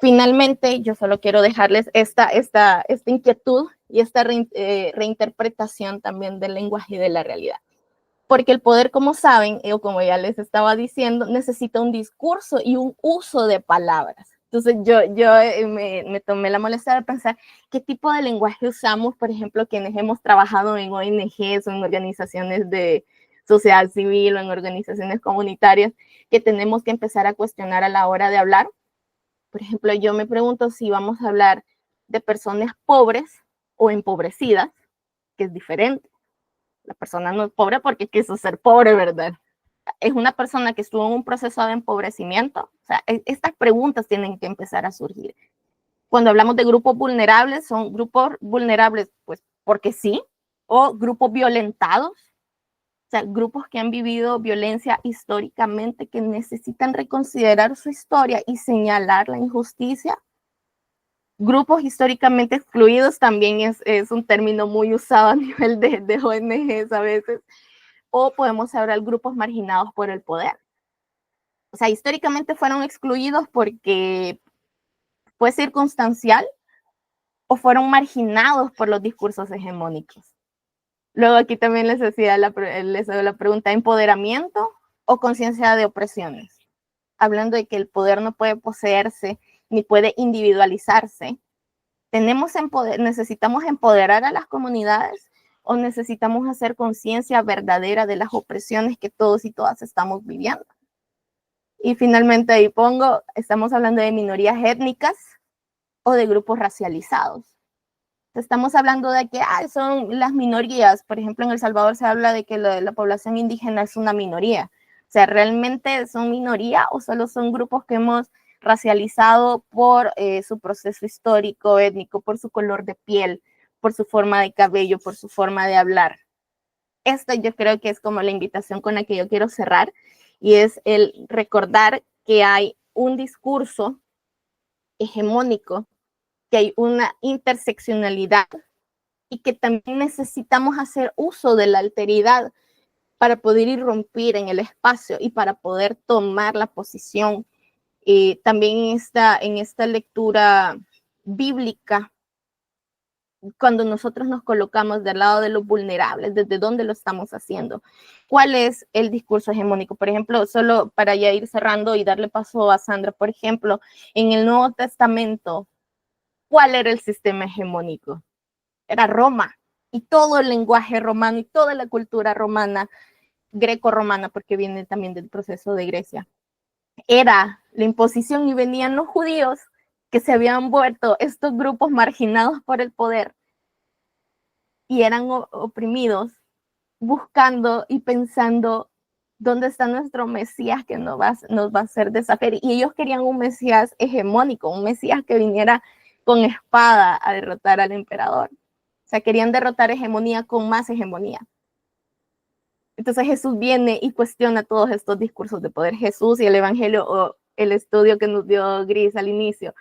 Finalmente, yo solo quiero dejarles esta inquietud y esta reinterpretación también del lenguaje y de la realidad. Porque el poder, como saben, o como ya les estaba diciendo, necesita un discurso y un uso de palabras. Entonces yo me tomé la molestia de pensar qué tipo de lenguaje usamos, por ejemplo, quienes hemos trabajado en ONGs o en organizaciones de sociedad civil o en organizaciones comunitarias, que tenemos que empezar a cuestionar a la hora de hablar. Por ejemplo, yo me pregunto si vamos a hablar de personas pobres o empobrecidas, que es diferente. La persona no es pobre porque quiso ser pobre, ¿verdad? es una persona que estuvo en un proceso de empobrecimiento. O sea, estas preguntas tienen que empezar a surgir. Cuando hablamos de grupos vulnerables, son grupos vulnerables, pues porque sí, o grupos violentados, o sea, grupos que han vivido violencia históricamente, que necesitan reconsiderar su historia y señalar la injusticia. Grupos históricamente excluidos también es un término muy usado a nivel de ONGs a veces, o podemos hablar de grupos marginados por el poder. O sea, históricamente fueron excluidos porque fue circunstancial o fueron marginados por los discursos hegemónicos. Luego aquí también les hacía la pregunta, ¿empoderamiento o conciencia de opresiones? Hablando de que el poder no puede poseerse ni puede individualizarse. ¿Necesitamos empoderar a las comunidades o necesitamos hacer conciencia verdadera de las opresiones que todos y todas estamos viviendo? Y finalmente ahí pongo, ¿estamos hablando de minorías étnicas o de grupos racializados? Estamos hablando de que son las minorías. Por ejemplo, en El Salvador se habla de que la población indígena es una minoría. O sea, ¿realmente son minoría o solo son grupos que hemos racializado por su proceso histórico, étnico, por su color de piel, por su forma de cabello, por su forma de hablar? Esta yo creo que es como la invitación con la que yo quiero cerrar, y es el recordar que hay un discurso hegemónico, que hay una interseccionalidad y que también necesitamos hacer uso de la alteridad para poder irrumpir en el espacio y para poder tomar la posición. También en esta lectura bíblica, cuando nosotros nos colocamos del lado de los vulnerables, ¿desde dónde lo estamos haciendo? ¿Cuál es el discurso hegemónico? Por ejemplo, solo para ya ir cerrando y darle paso a Sandra, por ejemplo, en el Nuevo Testamento, ¿cuál era el sistema hegemónico? Era Roma, y todo el lenguaje romano y toda la cultura romana, greco-romana, porque viene también del proceso de Grecia, era la imposición, y venían los judíos que se habían vuelto estos grupos marginados por el poder y eran oprimidos, buscando y pensando dónde está nuestro Mesías que nos va a hacer desafiar. Y ellos querían un Mesías hegemónico, un Mesías que viniera con espada a derrotar al emperador. O sea, querían derrotar hegemonía con más hegemonía. Entonces Jesús viene y cuestiona todos estos discursos de poder. Jesús y el Evangelio, o el estudio que nos dio Gris al inicio,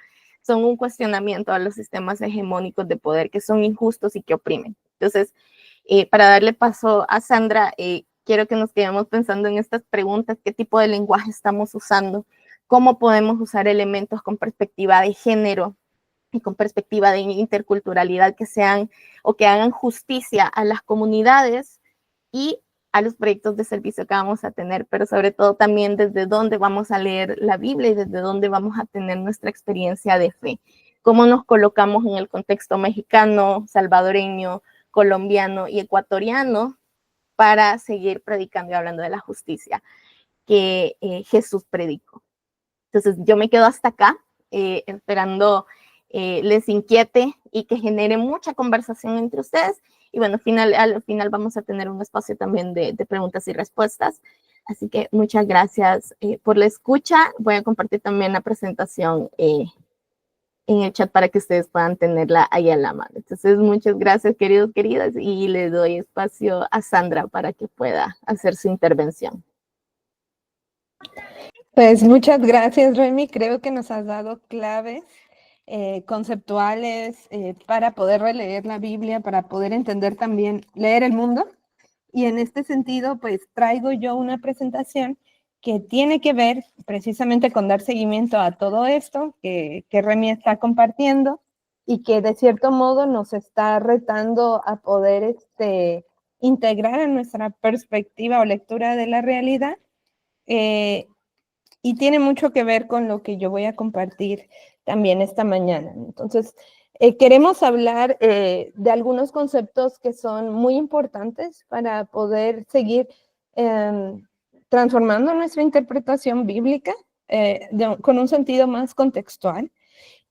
son un cuestionamiento a los sistemas hegemónicos de poder que son injustos y que oprimen. Entonces, para darle paso a Sandra, quiero que nos quedemos pensando en estas preguntas: ¿qué tipo de lenguaje estamos usando? ¿Cómo podemos usar elementos con perspectiva de género y con perspectiva de interculturalidad que sean o que hagan justicia a las comunidades y a los proyectos de servicio que vamos a tener, pero sobre todo también desde dónde vamos a leer la Biblia y desde dónde vamos a tener nuestra experiencia de fe? ¿Cómo nos colocamos en el contexto mexicano, salvadoreño, colombiano y ecuatoriano para seguir predicando y hablando de la justicia que Jesús predicó? Entonces yo me quedo hasta acá, esperando les inquiete y que genere mucha conversación entre ustedes. Y bueno, al final vamos a tener un espacio también de preguntas y respuestas. Así que muchas gracias por la escucha. Voy a compartir también la presentación en el chat para que ustedes puedan tenerla ahí a la mano. Entonces, muchas gracias, queridos, queridas, y le doy espacio a Sandra para que pueda hacer su intervención. Pues muchas gracias, Remy. Creo que nos has dado claves conceptuales para poder releer la Biblia, para poder entender también, leer el mundo. Y en este sentido, pues traigo yo una presentación que tiene que ver precisamente con dar seguimiento a todo esto que Remy está compartiendo y que de cierto modo nos está retando a poder integrar en nuestra perspectiva o lectura de la realidad. Y tiene mucho que ver con lo que yo voy a compartir también esta mañana. Entonces, queremos hablar de algunos conceptos que son muy importantes para poder seguir transformando nuestra interpretación bíblica con un sentido más contextual,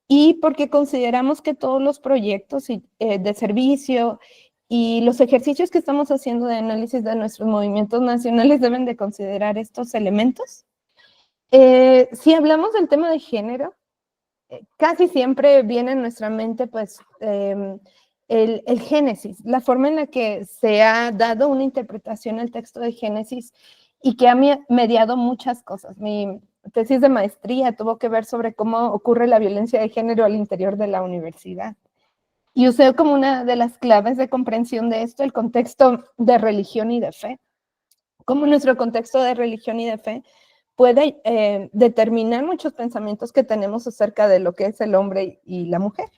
y porque consideramos que todos los proyectos de servicio Y los ejercicios que estamos haciendo de análisis de nuestros movimientos nacionales deben de considerar estos elementos. Si hablamos del tema de género, casi siempre viene en nuestra mente pues el Génesis, la forma en la que se ha dado una interpretación al texto de Génesis y que ha mediado muchas cosas. Mi tesis de maestría tuvo que ver sobre cómo ocurre la violencia de género al interior de la universidad. Y usé como una de las claves de comprensión de esto el contexto de religión y de fe. Cómo nuestro contexto de religión y de fe puede determinar muchos pensamientos que tenemos acerca de lo que es el hombre y la mujer.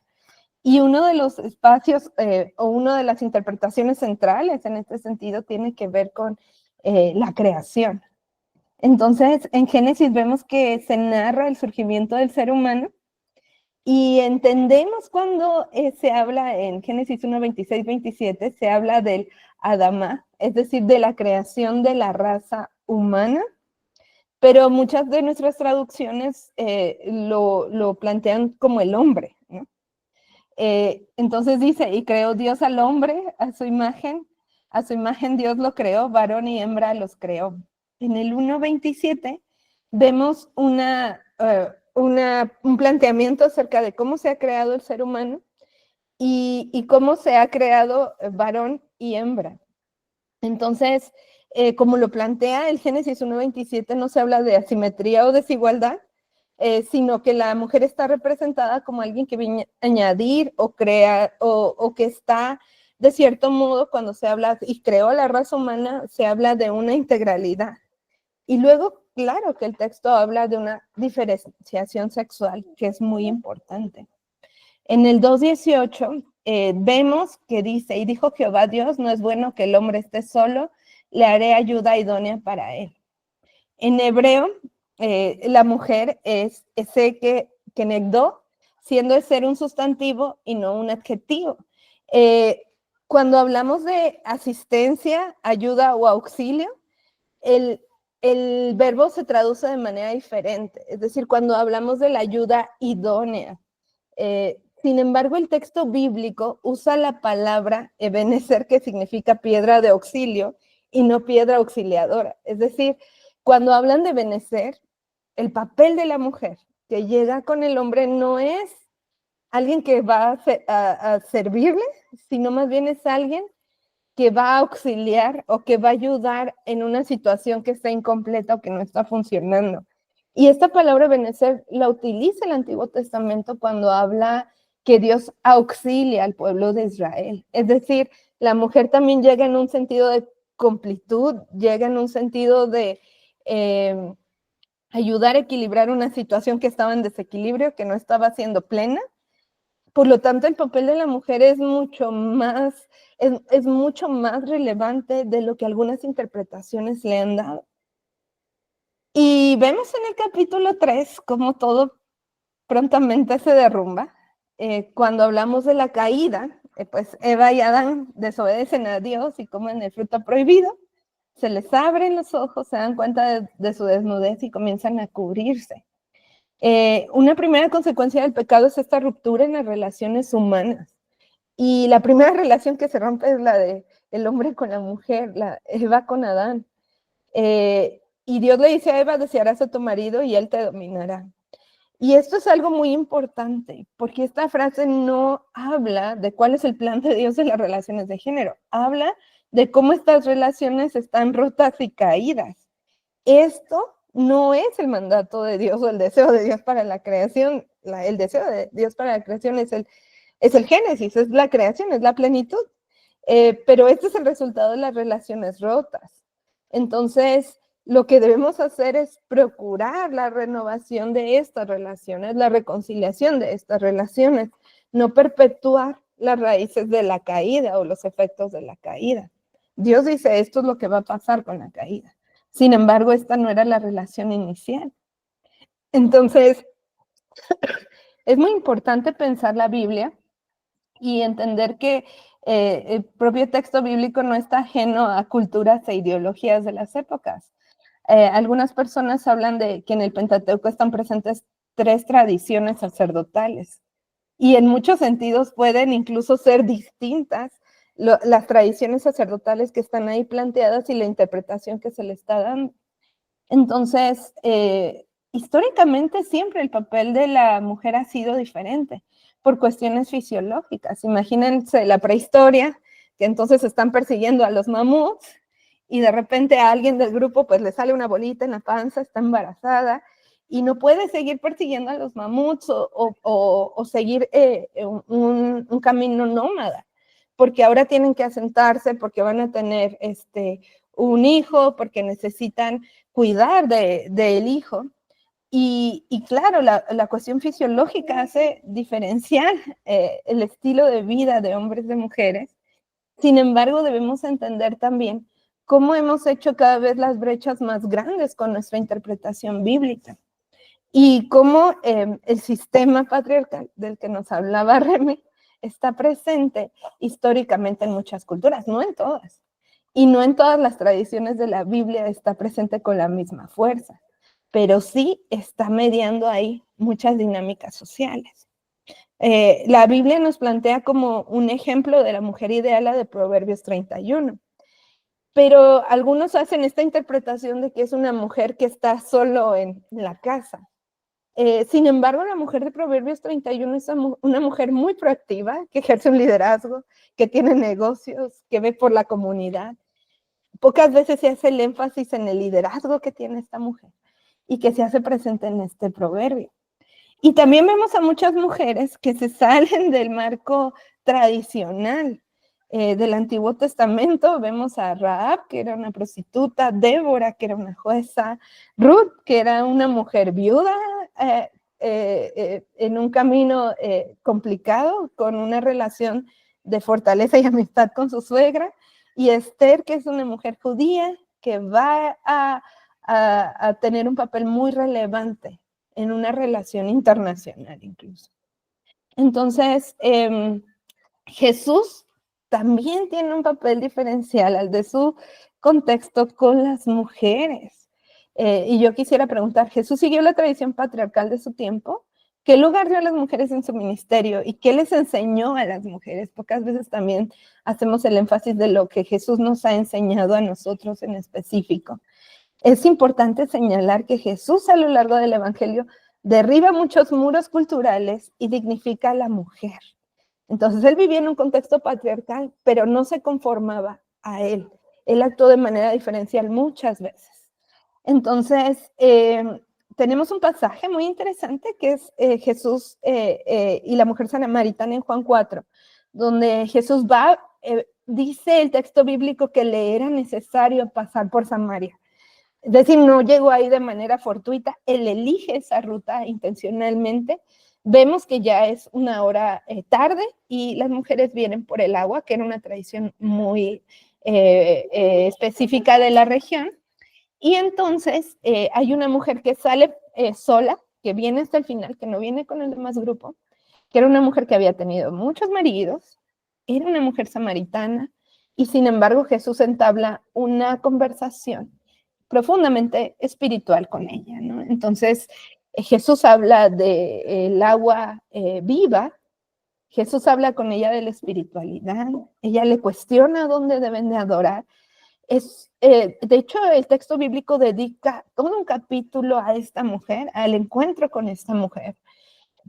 Y uno de los espacios o una de las interpretaciones centrales en este sentido tiene que ver con la creación. Entonces, en Génesis vemos que se narra el surgimiento del ser humano y entendemos cuando se habla en Génesis 1, 26, 27, se habla del Adamá, es decir, de la creación de la raza humana, pero muchas de nuestras traducciones lo plantean como el hombre, ¿no? Entonces dice, y creó Dios al hombre a su imagen Dios lo creó, varón y hembra los creó. En el 1.27 vemos un planteamiento acerca de cómo se ha creado el ser humano y cómo se ha creado varón y hembra. Entonces, como lo plantea el Génesis 1.27, no se habla de asimetría o desigualdad, sino que la mujer está representada como alguien que viene a añadir o crear, o que está, de cierto modo, cuando se habla y creó la raza humana, se habla de una integralidad. Y luego, claro que el texto habla de una diferenciación sexual, que es muy importante. En el 2.18 vemos que dice, y dijo Jehová Dios, no es bueno que el hombre esté solo, le haré ayuda idónea para él. En hebreo, la mujer es ese que negdó, siendo el ser un sustantivo y no un adjetivo. Cuando hablamos de asistencia, ayuda o auxilio, el verbo se traduce de manera diferente. Es decir, cuando hablamos de la ayuda idónea. Sin embargo, el texto bíblico usa la palabra ebenecer, que significa piedra de auxilio, y no piedra auxiliadora. Es decir, cuando hablan de benecer, el papel de la mujer que llega con el hombre no es alguien que va a servirle, sino más bien es alguien que va a auxiliar o que va a ayudar en una situación que está incompleta o que no está funcionando. Y esta palabra benecer la utiliza el Antiguo Testamento cuando habla que Dios auxilia al pueblo de Israel. Es decir, la mujer también llega en un sentido de completud, llega en un sentido de ayudar a equilibrar una situación que estaba en desequilibrio, que no estaba siendo plena. Por lo tanto, el papel de la mujer es mucho más relevante de lo que algunas interpretaciones le han dado. Y vemos en el capítulo 3 cómo todo prontamente se derrumba. Cuando hablamos de la caída, pues Eva y Adán desobedecen a Dios y comen el fruto prohibido. Se les abren los ojos, se dan cuenta de su desnudez y comienzan a cubrirse. Una primera consecuencia del pecado es esta ruptura en las relaciones humanas. Y la primera relación que se rompe es la de el hombre con la mujer, la Eva con Adán. Y Dios le dice a Eva, desearás a tu marido y él te dominará. Y esto es algo muy importante, porque esta frase no habla de cuál es el plan de Dios de las relaciones de género, habla de cómo estas relaciones están rotas y caídas. Esto no es el mandato de Dios o el deseo de Dios para la creación. El deseo de Dios para la creación es el Génesis, es la creación, es la plenitud. Pero este es el resultado de las relaciones rotas. Entonces, lo que debemos hacer es procurar la renovación de estas relaciones, la reconciliación de estas relaciones, no perpetuar las raíces de la caída o los efectos de la caída. Dios dice, esto es lo que va a pasar con la caída. Sin embargo, esta no era la relación inicial. Entonces, es muy importante pensar la Biblia y entender que el propio texto bíblico no está ajeno a culturas e ideologías de las épocas. Algunas personas hablan de que en el Pentateuco están presentes 3 tradiciones sacerdotales y en muchos sentidos pueden incluso ser distintas las tradiciones sacerdotales que están ahí planteadas y la interpretación que se le está dando. Entonces, históricamente siempre el papel de la mujer ha sido diferente por cuestiones fisiológicas. Imagínense la prehistoria, que entonces están persiguiendo a los mamuts y de repente a alguien del grupo pues le sale una bolita en la panza, está embarazada y no puede seguir persiguiendo a los mamuts o seguir un camino nómada, porque ahora tienen que asentarse, porque van a tener un hijo, porque necesitan cuidar del hijo. Y claro, la cuestión fisiológica hace diferenciar el estilo de vida de hombres y de mujeres. Sin embargo, debemos entender también cómo hemos hecho cada vez las brechas más grandes con nuestra interpretación bíblica y cómo el sistema patriarcal del que nos hablaba Remy está presente históricamente en muchas culturas, no en todas. Y no en todas las tradiciones de la Biblia está presente con la misma fuerza, pero sí está mediando ahí muchas dinámicas sociales. La Biblia nos plantea como un ejemplo de la mujer ideal la de Proverbios 31, pero algunos hacen esta interpretación de que es una mujer que está solo en la casa. Sin embargo, la mujer de Proverbios 31 es una mujer muy proactiva, que ejerce un liderazgo, que tiene negocios, que ve por la comunidad. Pocas veces se hace el énfasis en el liderazgo que tiene esta mujer y que se hace presente en este proverbio. Y también vemos a muchas mujeres que se salen del marco tradicional del Antiguo Testamento. Vemos a Rahab, que era una prostituta, Débora, que era una jueza, Ruth, que era una mujer viuda en un camino complicado, con una relación de fortaleza y amistad con su suegra, y Esther, que es una mujer judía que va a tener un papel muy relevante en una relación internacional incluso. Entonces, Jesús también tiene un papel diferencial al de su contexto con las mujeres. Y yo quisiera preguntar, ¿Jesús siguió la tradición patriarcal de su tiempo? ¿Qué lugar dio a las mujeres en su ministerio? ¿Y qué les enseñó a las mujeres? Pocas veces también hacemos el énfasis de lo que Jesús nos ha enseñado a nosotros en específico. Es importante señalar que Jesús a lo largo del Evangelio derriba muchos muros culturales y dignifica a la mujer. Entonces él vivía en un contexto patriarcal, pero no se conformaba a él. Él actuó de manera diferencial muchas veces. Entonces, tenemos un pasaje muy interesante que es Jesús y la mujer samaritana en Juan 4, donde Jesús va, dice el texto bíblico que le era necesario pasar por Samaria. Es decir, no llegó ahí de manera fortuita, él elige esa ruta intencionalmente. Vemos que ya es una hora tarde y las mujeres vienen por el agua, que era una tradición muy específica de la región. Y entonces hay una mujer que sale sola, que viene hasta el final, que no viene con el demás grupo, que era una mujer que había tenido muchos maridos, era una mujer samaritana, y sin embargo Jesús entabla una conversación profundamente espiritual con ella, ¿no? Entonces, Jesús habla del agua viva, Jesús habla con ella de la espiritualidad, ella le cuestiona dónde deben de adorar. De hecho, el texto bíblico dedica todo un capítulo a esta mujer, al encuentro con esta mujer,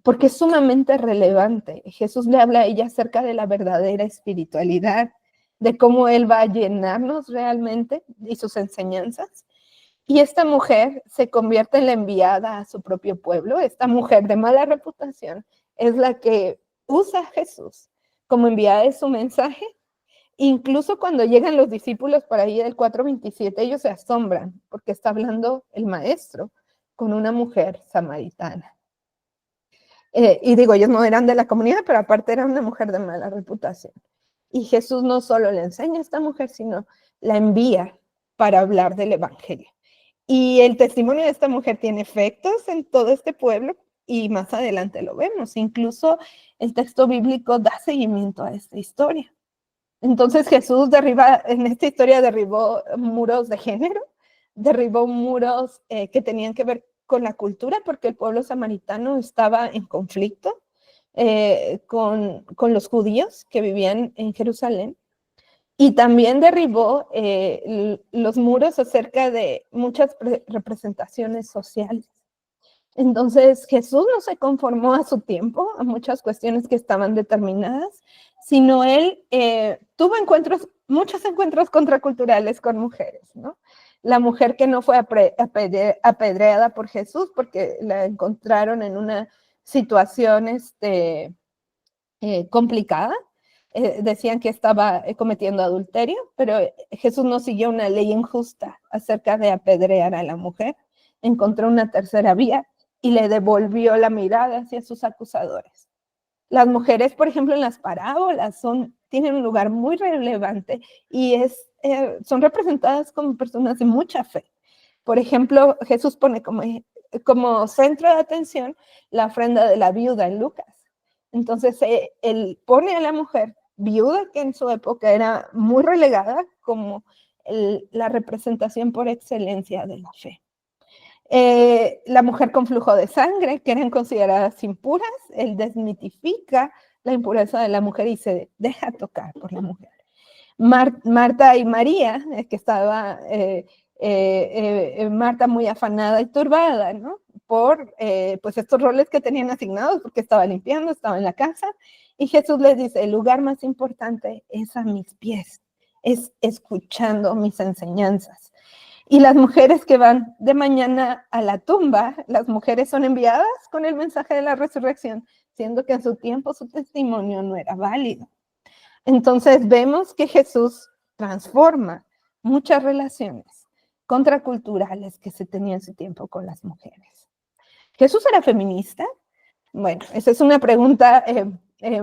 porque es sumamente relevante. Jesús le habla a ella acerca de la verdadera espiritualidad, de cómo Él va a llenarnos realmente y sus enseñanzas. Y esta mujer se convierte en la enviada a su propio pueblo. Esta mujer de mala reputación es la que usa a Jesús como enviada de su mensaje. Incluso cuando llegan los discípulos por ahí del 4:27, ellos se asombran porque está hablando el maestro con una mujer samaritana. Y digo, ellos no eran de la comunidad, pero aparte era una mujer de mala reputación. Y Jesús no solo le enseña a esta mujer, sino la envía para hablar del evangelio. Y el testimonio de esta mujer tiene efectos en todo este pueblo y más adelante lo vemos. Incluso el texto bíblico da seguimiento a esta historia. Entonces Jesús en esta historia derribó muros de género, derribó muros que tenían que ver con la cultura, porque el pueblo samaritano estaba en conflicto con los judíos que vivían en Jerusalén. Y también derribó los muros acerca de muchas representaciones sociales. Entonces Jesús no se conformó a su tiempo, a muchas cuestiones que estaban determinadas, sino él tuvo muchos encuentros contraculturales con mujeres, ¿no? La mujer que no fue apedreada por Jesús porque la encontraron en una situación complicada, decían que estaba cometiendo adulterio, pero Jesús no siguió una ley injusta acerca de apedrear a la mujer, encontró una tercera vía y le devolvió la mirada hacia sus acusadores. Las mujeres, por ejemplo, en las parábolas tienen un lugar muy relevante y son representadas como personas de mucha fe. Por ejemplo, Jesús pone como centro de atención la ofrenda de la viuda en Lucas. Entonces, él pone a la mujer viuda, que en su época era muy relegada, como la representación por excelencia de la fe. La mujer con flujo de sangre, que eran consideradas impuras, él desmitifica la impureza de la mujer y se deja tocar por la mujer. Marta y María, que estaba Marta muy afanada y turbada, ¿no? Por pues estos roles que tenían asignados, porque estaba limpiando, estaba en la casa, y Jesús les dice, el lugar más importante es a mis pies, es escuchando mis enseñanzas. Y las mujeres que van de mañana a la tumba, las mujeres son enviadas con el mensaje de la resurrección, siendo que en su tiempo su testimonio no era válido. Entonces vemos que Jesús transforma muchas relaciones contraculturales que se tenían en su tiempo con las mujeres. ¿Jesús era feminista? Bueno, esa es una pregunta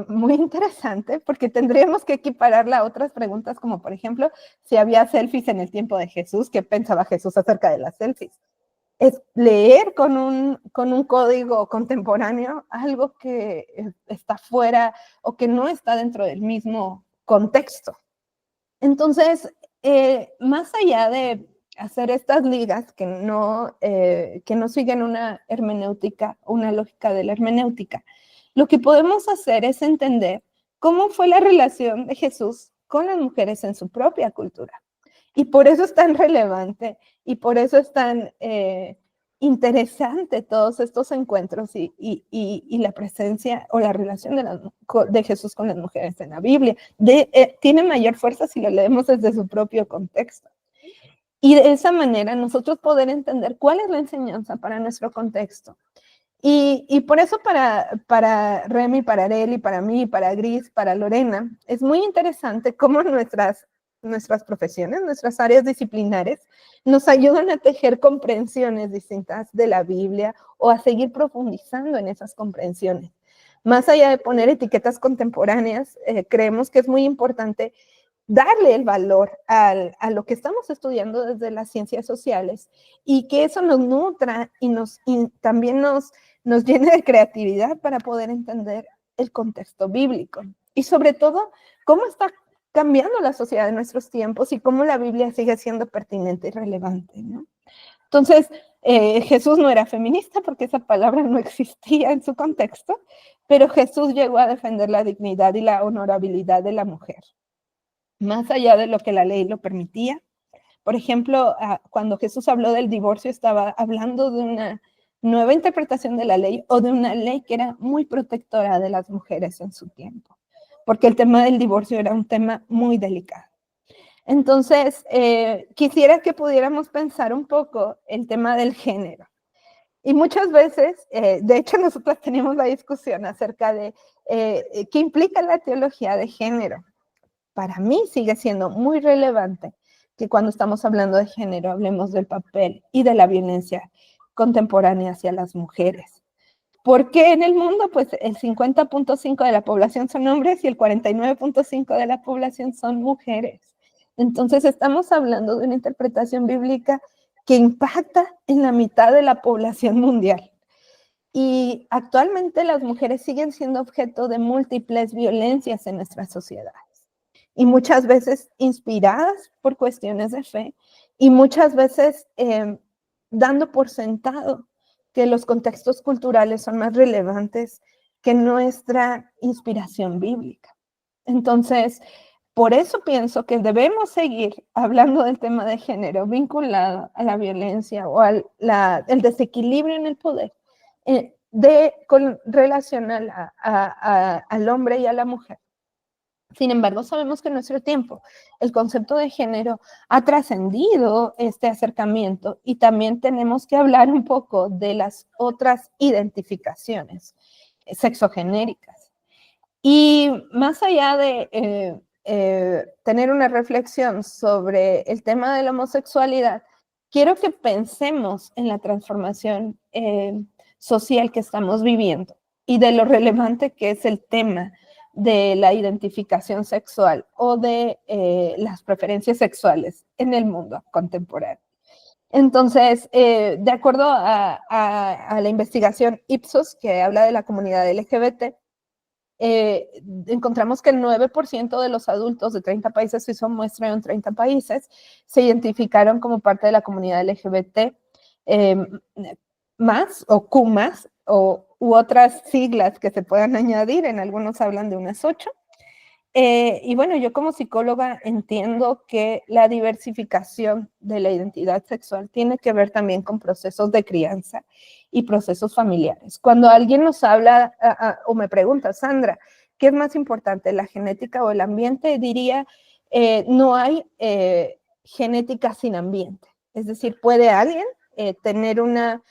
muy interesante porque tendríamos que equipararla a otras preguntas como, por ejemplo, si había selfies en el tiempo de Jesús, ¿qué pensaba Jesús acerca de las selfies? Es leer con un código contemporáneo algo que está fuera o que no está dentro del mismo contexto. Entonces, más allá de hacer estas ligas que no siguen una hermenéutica, una lógica de la hermenéutica, lo que podemos hacer es entender cómo fue la relación de Jesús con las mujeres en su propia cultura. Y por eso es tan relevante y por eso es tan interesante todos estos encuentros y la presencia o la relación de Jesús con las mujeres en la Biblia. Tiene mayor fuerza si lo leemos desde su propio contexto. Y de esa manera nosotros poder entender cuál es la enseñanza para nuestro contexto. Y por eso para Remy, para Areli, para mí, para Gris, para Lorena, es muy interesante cómo nuestras profesiones, nuestras áreas disciplinares, nos ayudan a tejer comprensiones distintas de la Biblia o a seguir profundizando en esas comprensiones. Más allá de poner etiquetas contemporáneas, creemos que es muy importante darle el valor a lo que estamos estudiando desde las ciencias sociales y que eso nos nutra y también nos llene de creatividad para poder entender el contexto bíblico. Y sobre todo, cómo está cambiando la sociedad de nuestros tiempos y cómo la Biblia sigue siendo pertinente y relevante, ¿no? Entonces, Jesús no era feminista porque esa palabra no existía en su contexto, pero Jesús llegó a defender la dignidad y la honorabilidad de la mujer, más allá de lo que la ley lo permitía. Por ejemplo, cuando Jesús habló del divorcio, estaba hablando de una nueva interpretación de la ley o de una ley que era muy protectora de las mujeres en su tiempo, porque el tema del divorcio era un tema muy delicado. Entonces, quisiera que pudiéramos pensar un poco el tema del género. Y muchas veces, de hecho, nosotras tenemos la discusión acerca de qué implica la teología de género. Para mí sigue siendo muy relevante que cuando estamos hablando de género hablemos del papel y de la violencia contemporánea hacia las mujeres. Porque en el mundo, pues el 50.5 de la población son hombres y el 49.5 de la población son mujeres. Entonces estamos hablando de una interpretación bíblica que impacta en la mitad de la población mundial. Y actualmente las mujeres siguen siendo objeto de múltiples violencias en nuestra sociedad. Y muchas veces inspiradas por cuestiones de fe y muchas veces dando por sentado que los contextos culturales son más relevantes que nuestra inspiración bíblica. Entonces, Por eso pienso que debemos seguir hablando del tema de género vinculado a la violencia o al el desequilibrio en el poder con relación al hombre y a la mujer. Sin embargo, sabemos que en nuestro tiempo el concepto de género ha trascendido este acercamiento y también tenemos que hablar un poco de las otras identificaciones sexogenéricas. Y más allá de tener una reflexión sobre el tema de la homosexualidad, quiero que pensemos en la transformación social que estamos viviendo y de lo relevante que es el tema de la identificación sexual o de las preferencias sexuales en el mundo contemporáneo. Entonces, de acuerdo a la investigación Ipsos, que habla de la comunidad LGBT, encontramos que el 9% de los adultos de 30 países, se hizo muestra en 30 países, se identificaron como parte de la comunidad LGBT más o Q más u otras siglas que se puedan añadir, en algunos hablan de unas 8. Y bueno, yo como psicóloga entiendo que la diversificación de la identidad sexual tiene que ver también con procesos de crianza y procesos familiares. Cuando alguien nos habla o me pregunta, Sandra, ¿qué es más importante, la genética o el ambiente? Diría, no hay genética sin ambiente. Es decir, puede alguien tener una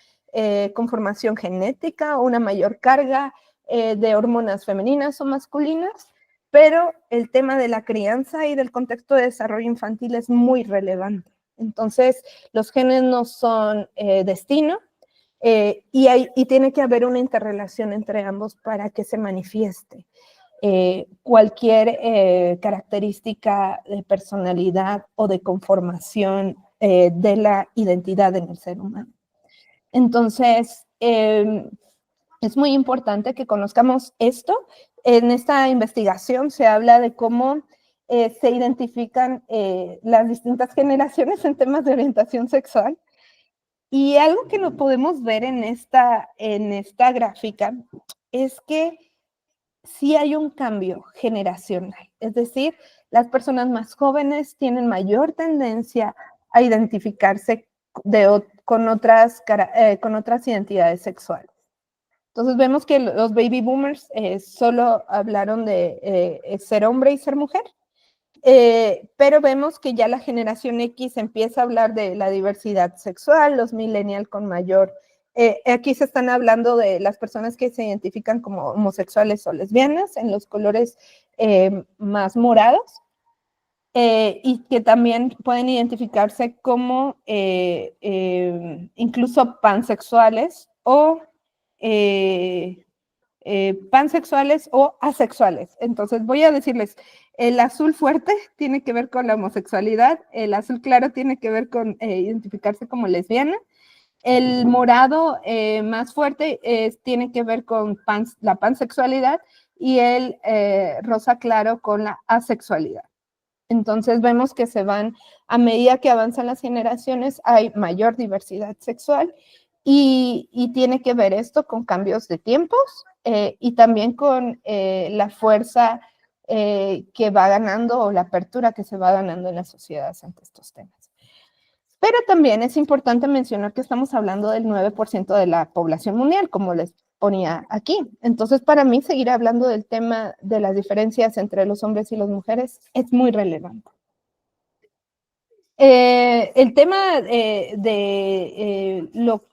conformación genética o una mayor carga de hormonas femeninas o masculinas, pero el tema de la crianza y del contexto de desarrollo infantil es muy relevante. Entonces, los genes no son destino y tiene que haber una interrelación entre ambos para que se manifieste cualquier característica de personalidad o de conformación de la identidad en el ser humano. Entonces, es muy importante que conozcamos esto. En esta investigación se habla de cómo se identifican las distintas generaciones en temas de orientación sexual. Y algo que no podemos ver en esta gráfica es que sí hay un cambio generacional. Es decir, las personas más jóvenes tienen mayor tendencia a identificarse con otras identidades sexuales. Entonces vemos que los baby boomers solo hablaron de ser hombre y ser mujer, pero vemos que ya la generación X empieza a hablar de la diversidad sexual, los millennials con mayor, aquí se están hablando de las personas que se identifican como homosexuales o lesbianas en los colores más morados, y que también pueden identificarse como incluso pansexuales o pansexuales o asexuales. Entonces voy a decirles, el azul fuerte tiene que ver con la homosexualidad, el azul claro tiene que ver con identificarse como lesbiana, el morado más fuerte tiene que ver con la pansexualidad y el rosa claro con la asexualidad. Entonces vemos que a medida que avanzan las generaciones, hay mayor diversidad sexual y tiene que ver esto con cambios de tiempos y también con la fuerza que va ganando o la apertura que se va ganando en las sociedades ante estos temas. Pero también es importante mencionar que estamos hablando del 9% de la población mundial, como les ponía aquí. Entonces, para mí, seguir hablando del tema de las diferencias entre los hombres y las mujeres es muy relevante. El tema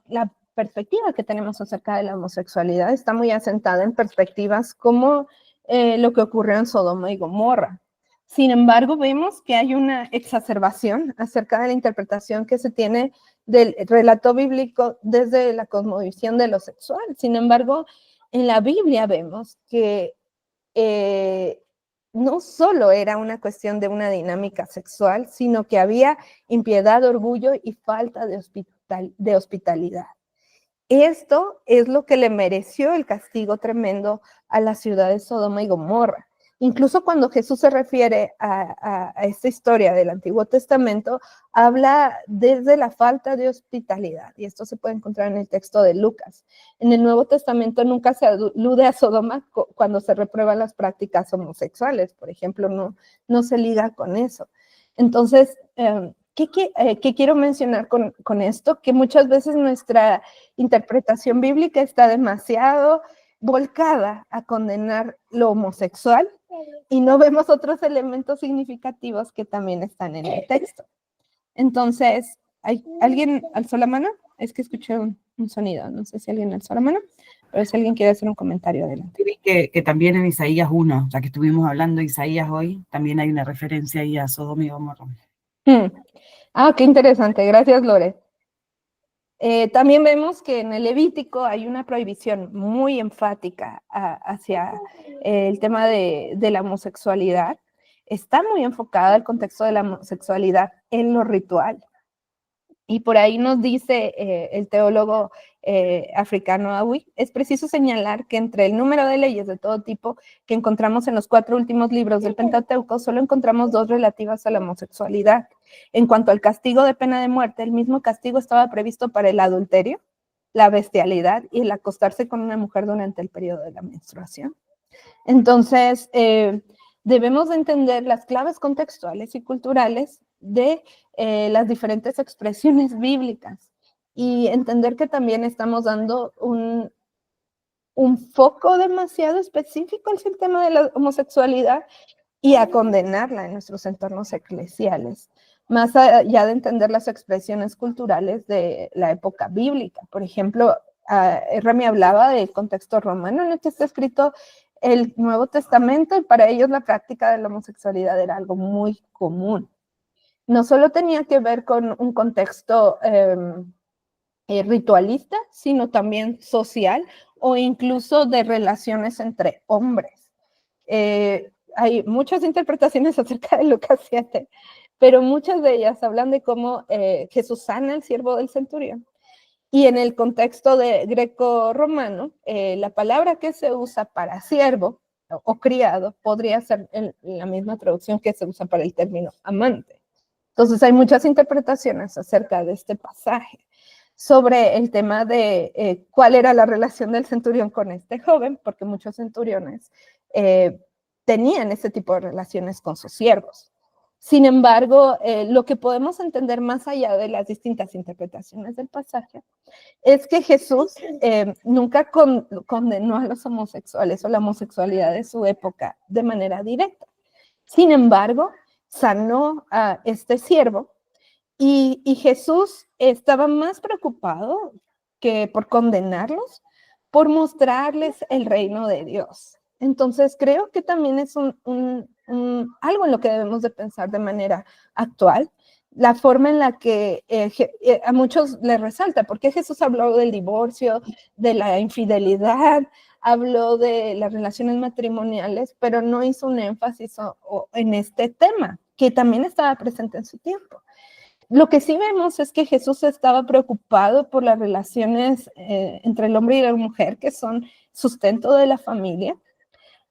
la perspectiva que tenemos acerca de la homosexualidad está muy asentada en perspectivas como lo que ocurrió en Sodoma y Gomorra. Sin embargo, vemos que hay una exacerbación acerca de la interpretación que se tiene del relato bíblico desde la cosmovisión de lo sexual. Sin embargo, en la Biblia vemos que no solo era una cuestión de una dinámica sexual, sino que había impiedad, orgullo y falta de hospitalidad. Esto es lo que le mereció el castigo tremendo a la ciudad de Sodoma y Gomorra. Incluso cuando Jesús se refiere a esta historia del Antiguo Testamento, habla desde la falta de hospitalidad, y esto se puede encontrar en el texto de Lucas. En el Nuevo Testamento nunca se alude a Sodoma cuando se reprueban las prácticas homosexuales, por ejemplo, no se liga con eso. Entonces, ¿qué quiero mencionar con esto? Que muchas veces nuestra interpretación bíblica está demasiado volcada a condenar lo homosexual y no vemos otros elementos significativos que también están en el texto. Entonces, ¿alguien alzó la mano? Es que escuché un sonido, no sé si alguien alzó la mano, pero si alguien quiere hacer un comentario, adelante. Que también en Isaías 1, ya que estuvimos hablando de Isaías hoy, también hay una referencia ahí a Sodoma y Gomorra. Qué interesante, gracias Lore. También vemos que en el Levítico hay una prohibición muy enfática hacia el tema de la homosexualidad. Está muy enfocada el contexto de la homosexualidad en lo ritual. Y por ahí nos dice el teólogo africano Awi, es preciso señalar que entre el número de leyes de todo tipo que encontramos en los 4 últimos libros del Pentateuco, solo encontramos 2 relativas a la homosexualidad. En cuanto al castigo de pena de muerte, el mismo castigo estaba previsto para el adulterio, la bestialidad y el acostarse con una mujer durante el periodo de la menstruación. Entonces, debemos de entender las claves contextuales y culturales de las diferentes expresiones bíblicas y entender que también estamos dando un foco demasiado específico al tema de la homosexualidad y a condenarla en nuestros entornos eclesiales, más allá de entender las expresiones culturales de la época bíblica. Por ejemplo, Rami hablaba del contexto romano en el que está escrito el Nuevo Testamento, y para ellos la práctica de la homosexualidad era algo muy común. No solo tenía que ver con un contexto ritualista, sino también social o incluso de relaciones entre hombres. Hay muchas interpretaciones acerca de Lucas 7, pero muchas de ellas hablan de cómo Jesús sana al siervo del centurión. Y en el contexto de greco-romano, la palabra que se usa para siervo o criado podría ser la misma traducción que se usa para el término amante. Entonces hay muchas interpretaciones acerca de este pasaje sobre el tema de cuál era la relación del centurión con este joven, porque muchos centuriones tenían ese tipo de relaciones con sus siervos. Sin embargo, lo que podemos entender más allá de las distintas interpretaciones del pasaje es que Jesús nunca condenó a los homosexuales o la homosexualidad de su época de manera directa. Sin embargo, sanó a este siervo y Jesús estaba más preocupado que por condenarlos, por mostrarles el reino de Dios. Entonces, creo que también es algo en lo que debemos de pensar de manera actual, la forma en la que a muchos les resalta, porque Jesús habló del divorcio, de la infidelidad, habló de las relaciones matrimoniales, pero no hizo un énfasis en este tema, que también estaba presente en su tiempo. Lo que sí vemos es que Jesús estaba preocupado por las relaciones entre el hombre y la mujer, que son sustento de la familia,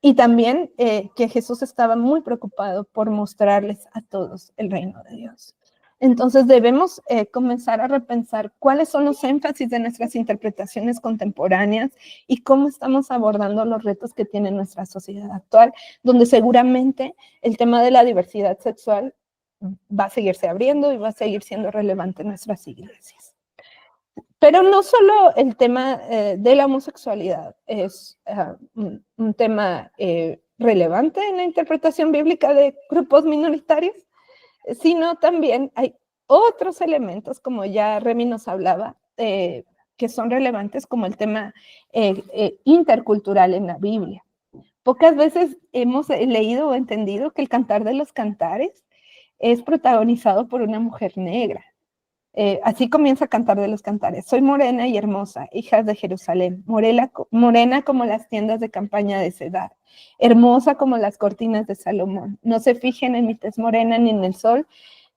y también que Jesús estaba muy preocupado por mostrarles a todos el reino de Dios. Entonces debemos comenzar a repensar cuáles son los énfasis de nuestras interpretaciones contemporáneas y cómo estamos abordando los retos que tiene nuestra sociedad actual, donde seguramente el tema de la diversidad sexual va a seguirse abriendo y va a seguir siendo relevante en nuestras iglesias. Pero no solo el tema de la homosexualidad es un tema relevante en la interpretación bíblica de grupos minoritarios, sino también hay otros elementos, como ya Remy nos hablaba, que son relevantes, como el tema intercultural en la Biblia. Pocas veces hemos leído o entendido que el Cantar de los Cantares es protagonizado por una mujer negra. Así comienza Cantar de los Cantares. Soy morena y hermosa, hijas de Jerusalén, morena como las tiendas de campaña de Cedar, hermosa como las cortinas de Salomón. No se fijen en mi tez morena ni en el sol,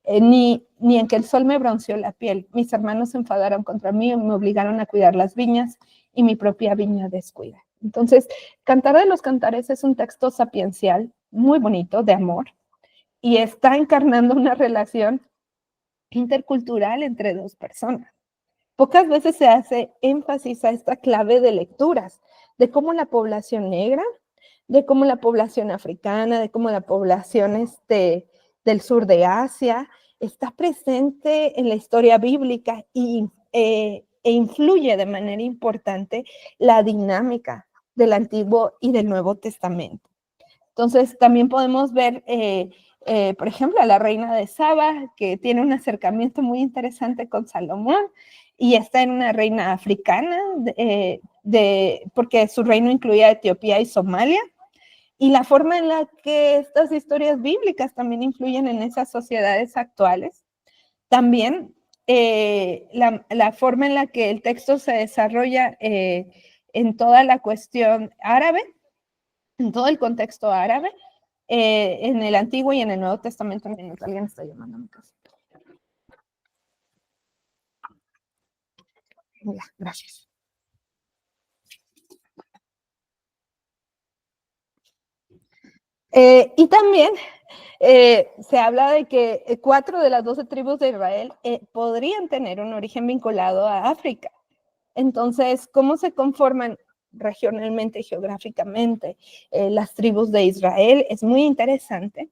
ni en que el sol me bronceó la piel. Mis hermanos se enfadaron contra mí y me obligaron a cuidar las viñas y mi propia viña descuida. Entonces, Cantar de los Cantares es un texto sapiencial muy bonito de amor y está encarnando una relación intercultural entre dos personas. Pocas veces se hace énfasis a esta clave de lecturas, de cómo la población negra, de cómo la población africana, de cómo la población del sur de Asia está presente en la historia bíblica e influye de manera importante la dinámica del Antiguo y del Nuevo Testamento. Entonces, también podemos ver, por ejemplo, a la reina de Saba, que tiene un acercamiento muy interesante con Salomón, y está en una reina africana, porque su reino incluía Etiopía y Somalia, y la forma en la que estas historias bíblicas también influyen en esas sociedades actuales. También la forma en la que el texto se desarrolla en toda la cuestión árabe, en todo el contexto árabe, en el Antiguo y en el Nuevo Testamento. Alguien está llamando a mi casa. Ya, gracias. Y también se habla de que 4 de las 12 tribus de Israel podrían tener un origen vinculado a África. Entonces, ¿cómo se conforman regionalmente y geográficamente las tribus de Israel? Es muy interesante.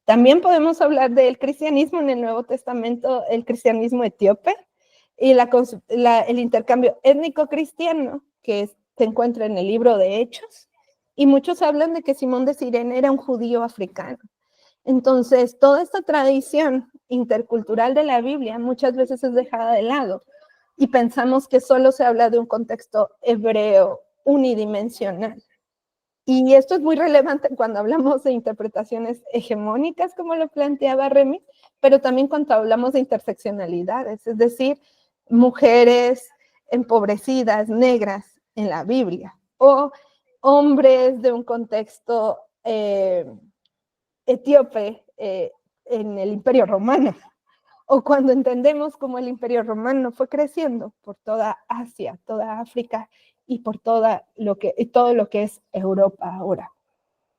También podemos hablar del cristianismo en el Nuevo Testamento, el cristianismo etíope y el intercambio étnico cristiano que se encuentra en el libro de Hechos. Y muchos hablan de que Simón de Cirene era un judío africano. Entonces, toda esta tradición intercultural de la Biblia muchas veces es dejada de lado y pensamos que solo se habla de un contexto hebreo unidimensional. Y esto es muy relevante cuando hablamos de interpretaciones hegemónicas, como lo planteaba Remy, pero también cuando hablamos de interseccionalidades, es decir, mujeres empobrecidas, negras en la Biblia, o hombres de un contexto etíope en el Imperio Romano, o cuando entendemos cómo el Imperio Romano fue creciendo por toda Asia, toda África y por todo lo que es Europa ahora.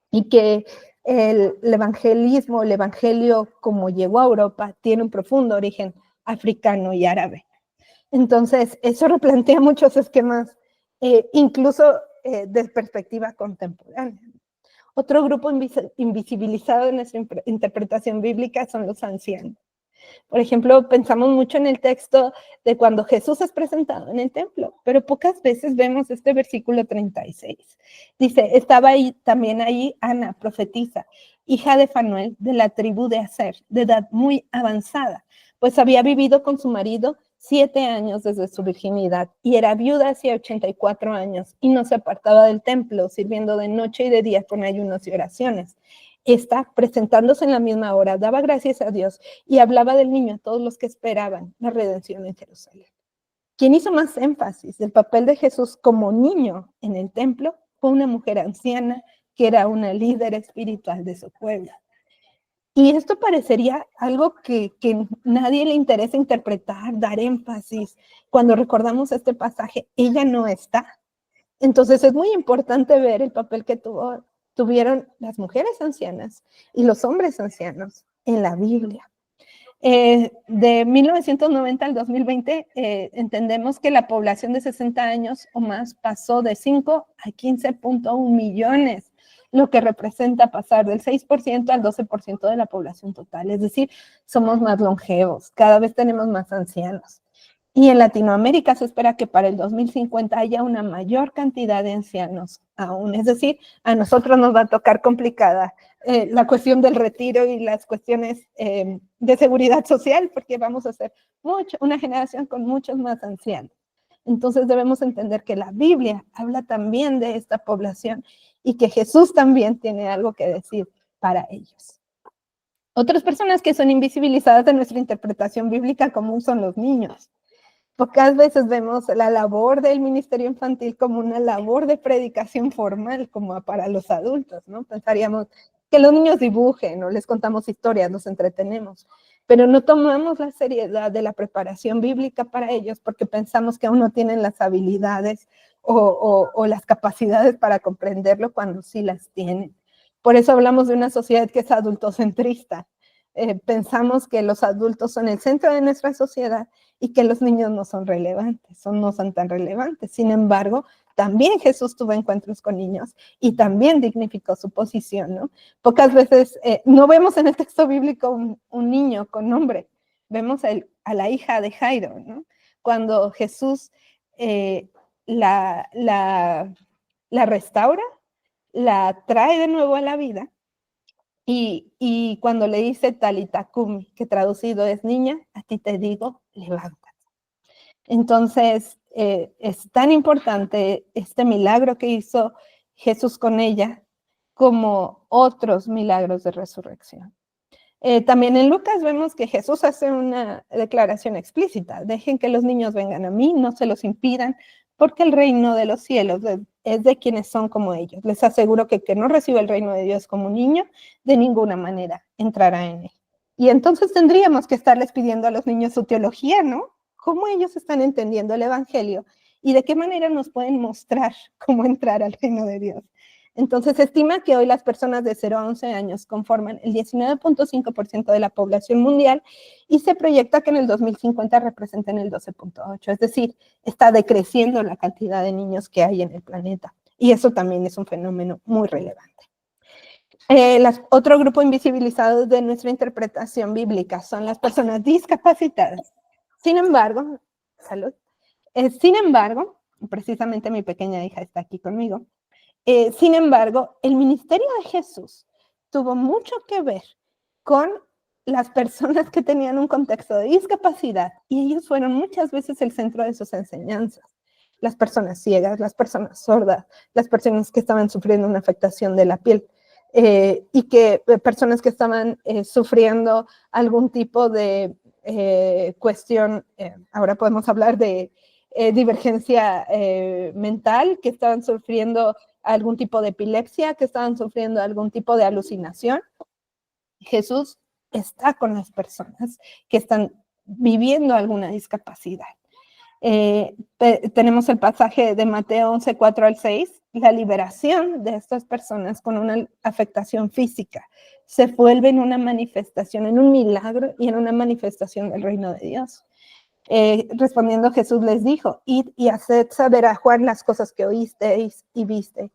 Y que el evangelismo, el evangelio como llegó a Europa, tiene un profundo origen africano y árabe. Entonces, eso replantea muchos esquemas, incluso de perspectiva contemporánea. Otro grupo invisibilizado en nuestra interpretación bíblica son los ancianos. Por ejemplo, pensamos mucho en el texto de cuando Jesús es presentado en el templo, pero pocas veces vemos este versículo 36. Dice, estaba también ahí Ana, profetisa, hija de Fanuel, de la tribu de Aser, de edad muy avanzada, pues había vivido con su marido 7 años desde su virginidad y era viuda hacía 84 años y no se apartaba del templo, sirviendo de noche y de día con ayunos y oraciones. Esta, presentándose en la misma hora, daba gracias a Dios y hablaba del niño a todos los que esperaban la redención en Jerusalén. Quien hizo más énfasis del papel de Jesús como niño en el templo fue una mujer anciana que era una líder espiritual de su pueblo. Y esto parecería algo que nadie le interesa interpretar, dar énfasis. Cuando recordamos este pasaje, ella no está. Entonces es muy importante ver el papel que tuvieron las mujeres ancianas y los hombres ancianos en la Biblia. De 1990 al 2020, entendemos que la población de 60 años o más pasó de 5 a 15.1 millones, lo que representa pasar del 6% al 12% de la población total. Es decir, somos más longevos, cada vez tenemos más ancianos. Y en Latinoamérica se espera que para el 2050 haya una mayor cantidad de ancianos aún. Es decir, a nosotros nos va a tocar complicada la cuestión del retiro y las cuestiones de seguridad social, porque vamos a ser una generación con muchos más ancianos. Entonces debemos entender que la Biblia habla también de esta población y que Jesús también tiene algo que decir para ellos. Otras personas que son invisibilizadas de nuestra interpretación bíblica común son los niños. Pocas veces vemos la labor del ministerio infantil como una labor de predicación formal, como para los adultos, ¿no? Pensaríamos que los niños dibujen o les contamos historias, nos entretenemos, pero no tomamos la seriedad de la preparación bíblica para ellos porque pensamos que aún no tienen las habilidades o las capacidades para comprenderlo cuando sí las tienen. Por eso hablamos de una sociedad que es adultocentrista. Pensamos que los adultos son el centro de nuestra sociedad y que los niños no son relevantes, no son tan relevantes. Sin embargo, también Jesús tuvo encuentros con niños y también dignificó su posición, ¿no? Pocas veces no vemos en el texto bíblico un niño con nombre, vemos a la hija de Jairo, ¿no? Cuando Jesús la restaura, la trae de nuevo a la vida, y cuando le dice Talita Cumi, que traducido es niña, a ti te digo, levántate. Entonces, es tan importante este milagro que hizo Jesús con ella como otros milagros de resurrección. También en Lucas vemos que Jesús hace una declaración explícita: dejen que los niños vengan a mí, no se los impidan, porque el reino de los cielos es de quienes son como ellos. Les aseguro que no recibe el reino de Dios como un niño, de ninguna manera entrará en él. Y entonces tendríamos que estarles pidiendo a los niños su teología, ¿no? ¿Cómo ellos están entendiendo el evangelio? Y de qué manera nos pueden mostrar cómo entrar al reino de Dios. Entonces, se estima que hoy las personas de 0 a 11 años conforman el 19.5% de la población mundial y se proyecta que en el 2050 representen el 12.8%. Es decir, está decreciendo la cantidad de niños que hay en el planeta. Y eso también es un fenómeno muy relevante. Otro grupo invisibilizado de nuestra interpretación bíblica son las personas discapacitadas. Sin embargo, precisamente mi pequeña hija está aquí conmigo. Sin embargo, el ministerio de Jesús tuvo mucho que ver con las personas que tenían un contexto de discapacidad y ellos fueron muchas veces el centro de sus enseñanzas. Las personas ciegas, las personas sordas, las personas que estaban sufriendo una afectación de la piel y que personas que estaban sufriendo algún tipo de cuestión, ahora podemos hablar de divergencia mental, que estaban sufriendo algún tipo de epilepsia, que estaban sufriendo algún tipo de alucinación. Jesús está con las personas que están viviendo alguna discapacidad. Tenemos el pasaje de Mateo 11, 4 al 6, la liberación de estas personas con una afectación física se vuelve en una manifestación, en un milagro y en una manifestación del reino de Dios. Respondiendo Jesús les dijo: id y haced saber a Juan las cosas que oísteis y visteis.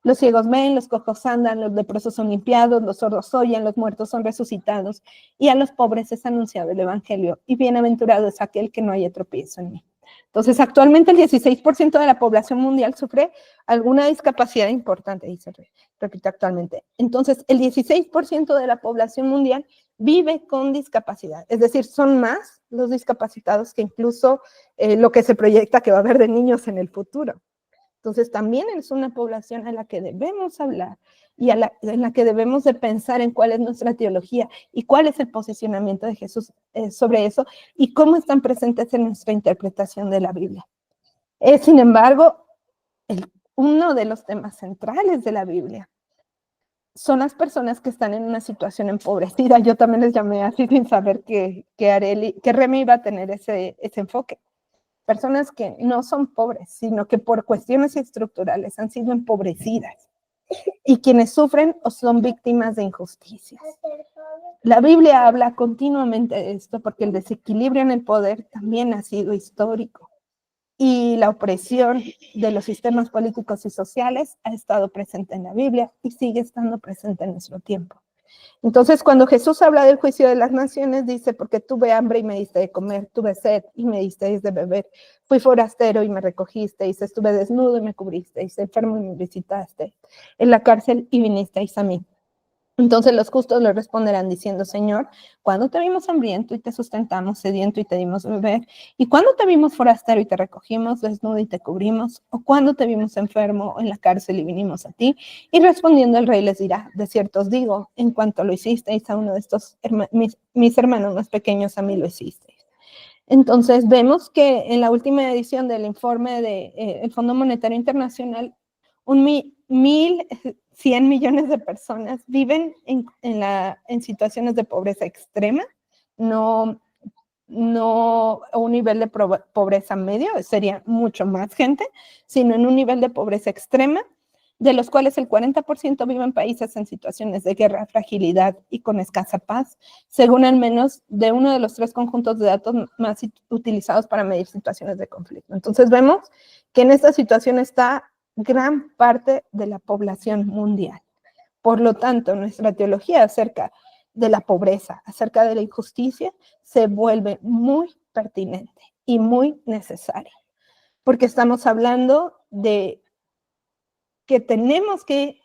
Los ciegos ven, los cojos andan, los leprosos son limpiados, los sordos oyen, los muertos son resucitados, y a los pobres es anunciado el evangelio, y bienaventurado es aquel que no haya tropiezo en mí. Entonces, actualmente el 16% de la población mundial sufre alguna discapacidad importante, repito, actualmente. Entonces, el 16% de la población mundial vive con discapacidad, es decir, son más los discapacitados que incluso lo que se proyecta que va a haber de niños en el futuro. Entonces, también es una población a la que debemos hablar y en la que debemos de pensar en cuál es nuestra teología y cuál es el posicionamiento de Jesús sobre eso y cómo están presentes en nuestra interpretación de la Biblia. Sin embargo, uno de los temas centrales de la Biblia son las personas que están en una situación empobrecida. Yo también les llamé así sin saber que Remy iba a tener ese enfoque. Personas que no son pobres, sino que por cuestiones estructurales han sido empobrecidas y quienes sufren o son víctimas de injusticias. La Biblia habla continuamente de esto porque el desequilibrio en el poder también ha sido histórico y la opresión de los sistemas políticos y sociales ha estado presente en la Biblia y sigue estando presente en nuestro tiempo. Entonces, cuando Jesús habla del juicio de las naciones, dice: porque tuve hambre y me diste de comer, tuve sed y me disteis de beber, fui forastero y me recogisteis, estuve desnudo y me cubristeis, enfermo y me visitasteis, en la cárcel y vinisteis a mí. Entonces los justos le responderán diciendo: Señor, ¿cuándo te vimos hambriento y te sustentamos, sediento y te dimos de beber? ¿Y cuándo te vimos forastero y te recogimos, desnudo y te cubrimos? ¿O cuándo te vimos enfermo en la cárcel y vinimos a ti? Y respondiendo el rey les dirá: de cierto os digo, en cuanto lo hicisteis a uno de estos mis hermanos más pequeños, a mí lo hicisteis. Entonces vemos que en la última edición del informe del Fondo Monetario Internacional, 1.100 millones de personas viven en situaciones de pobreza extrema, no un nivel de pobreza medio, sería mucho más gente, sino en un nivel de pobreza extrema, de los cuales el 40% vive en países en situaciones de guerra, fragilidad y con escasa paz, según al menos de uno de los 3 conjuntos de datos más utilizados para medir situaciones de conflicto. Entonces vemos que en esta situación está gran parte de la población mundial. Por lo tanto, nuestra teología acerca de la pobreza, acerca de la injusticia, se vuelve muy pertinente y muy necesaria, porque estamos hablando de que tenemos que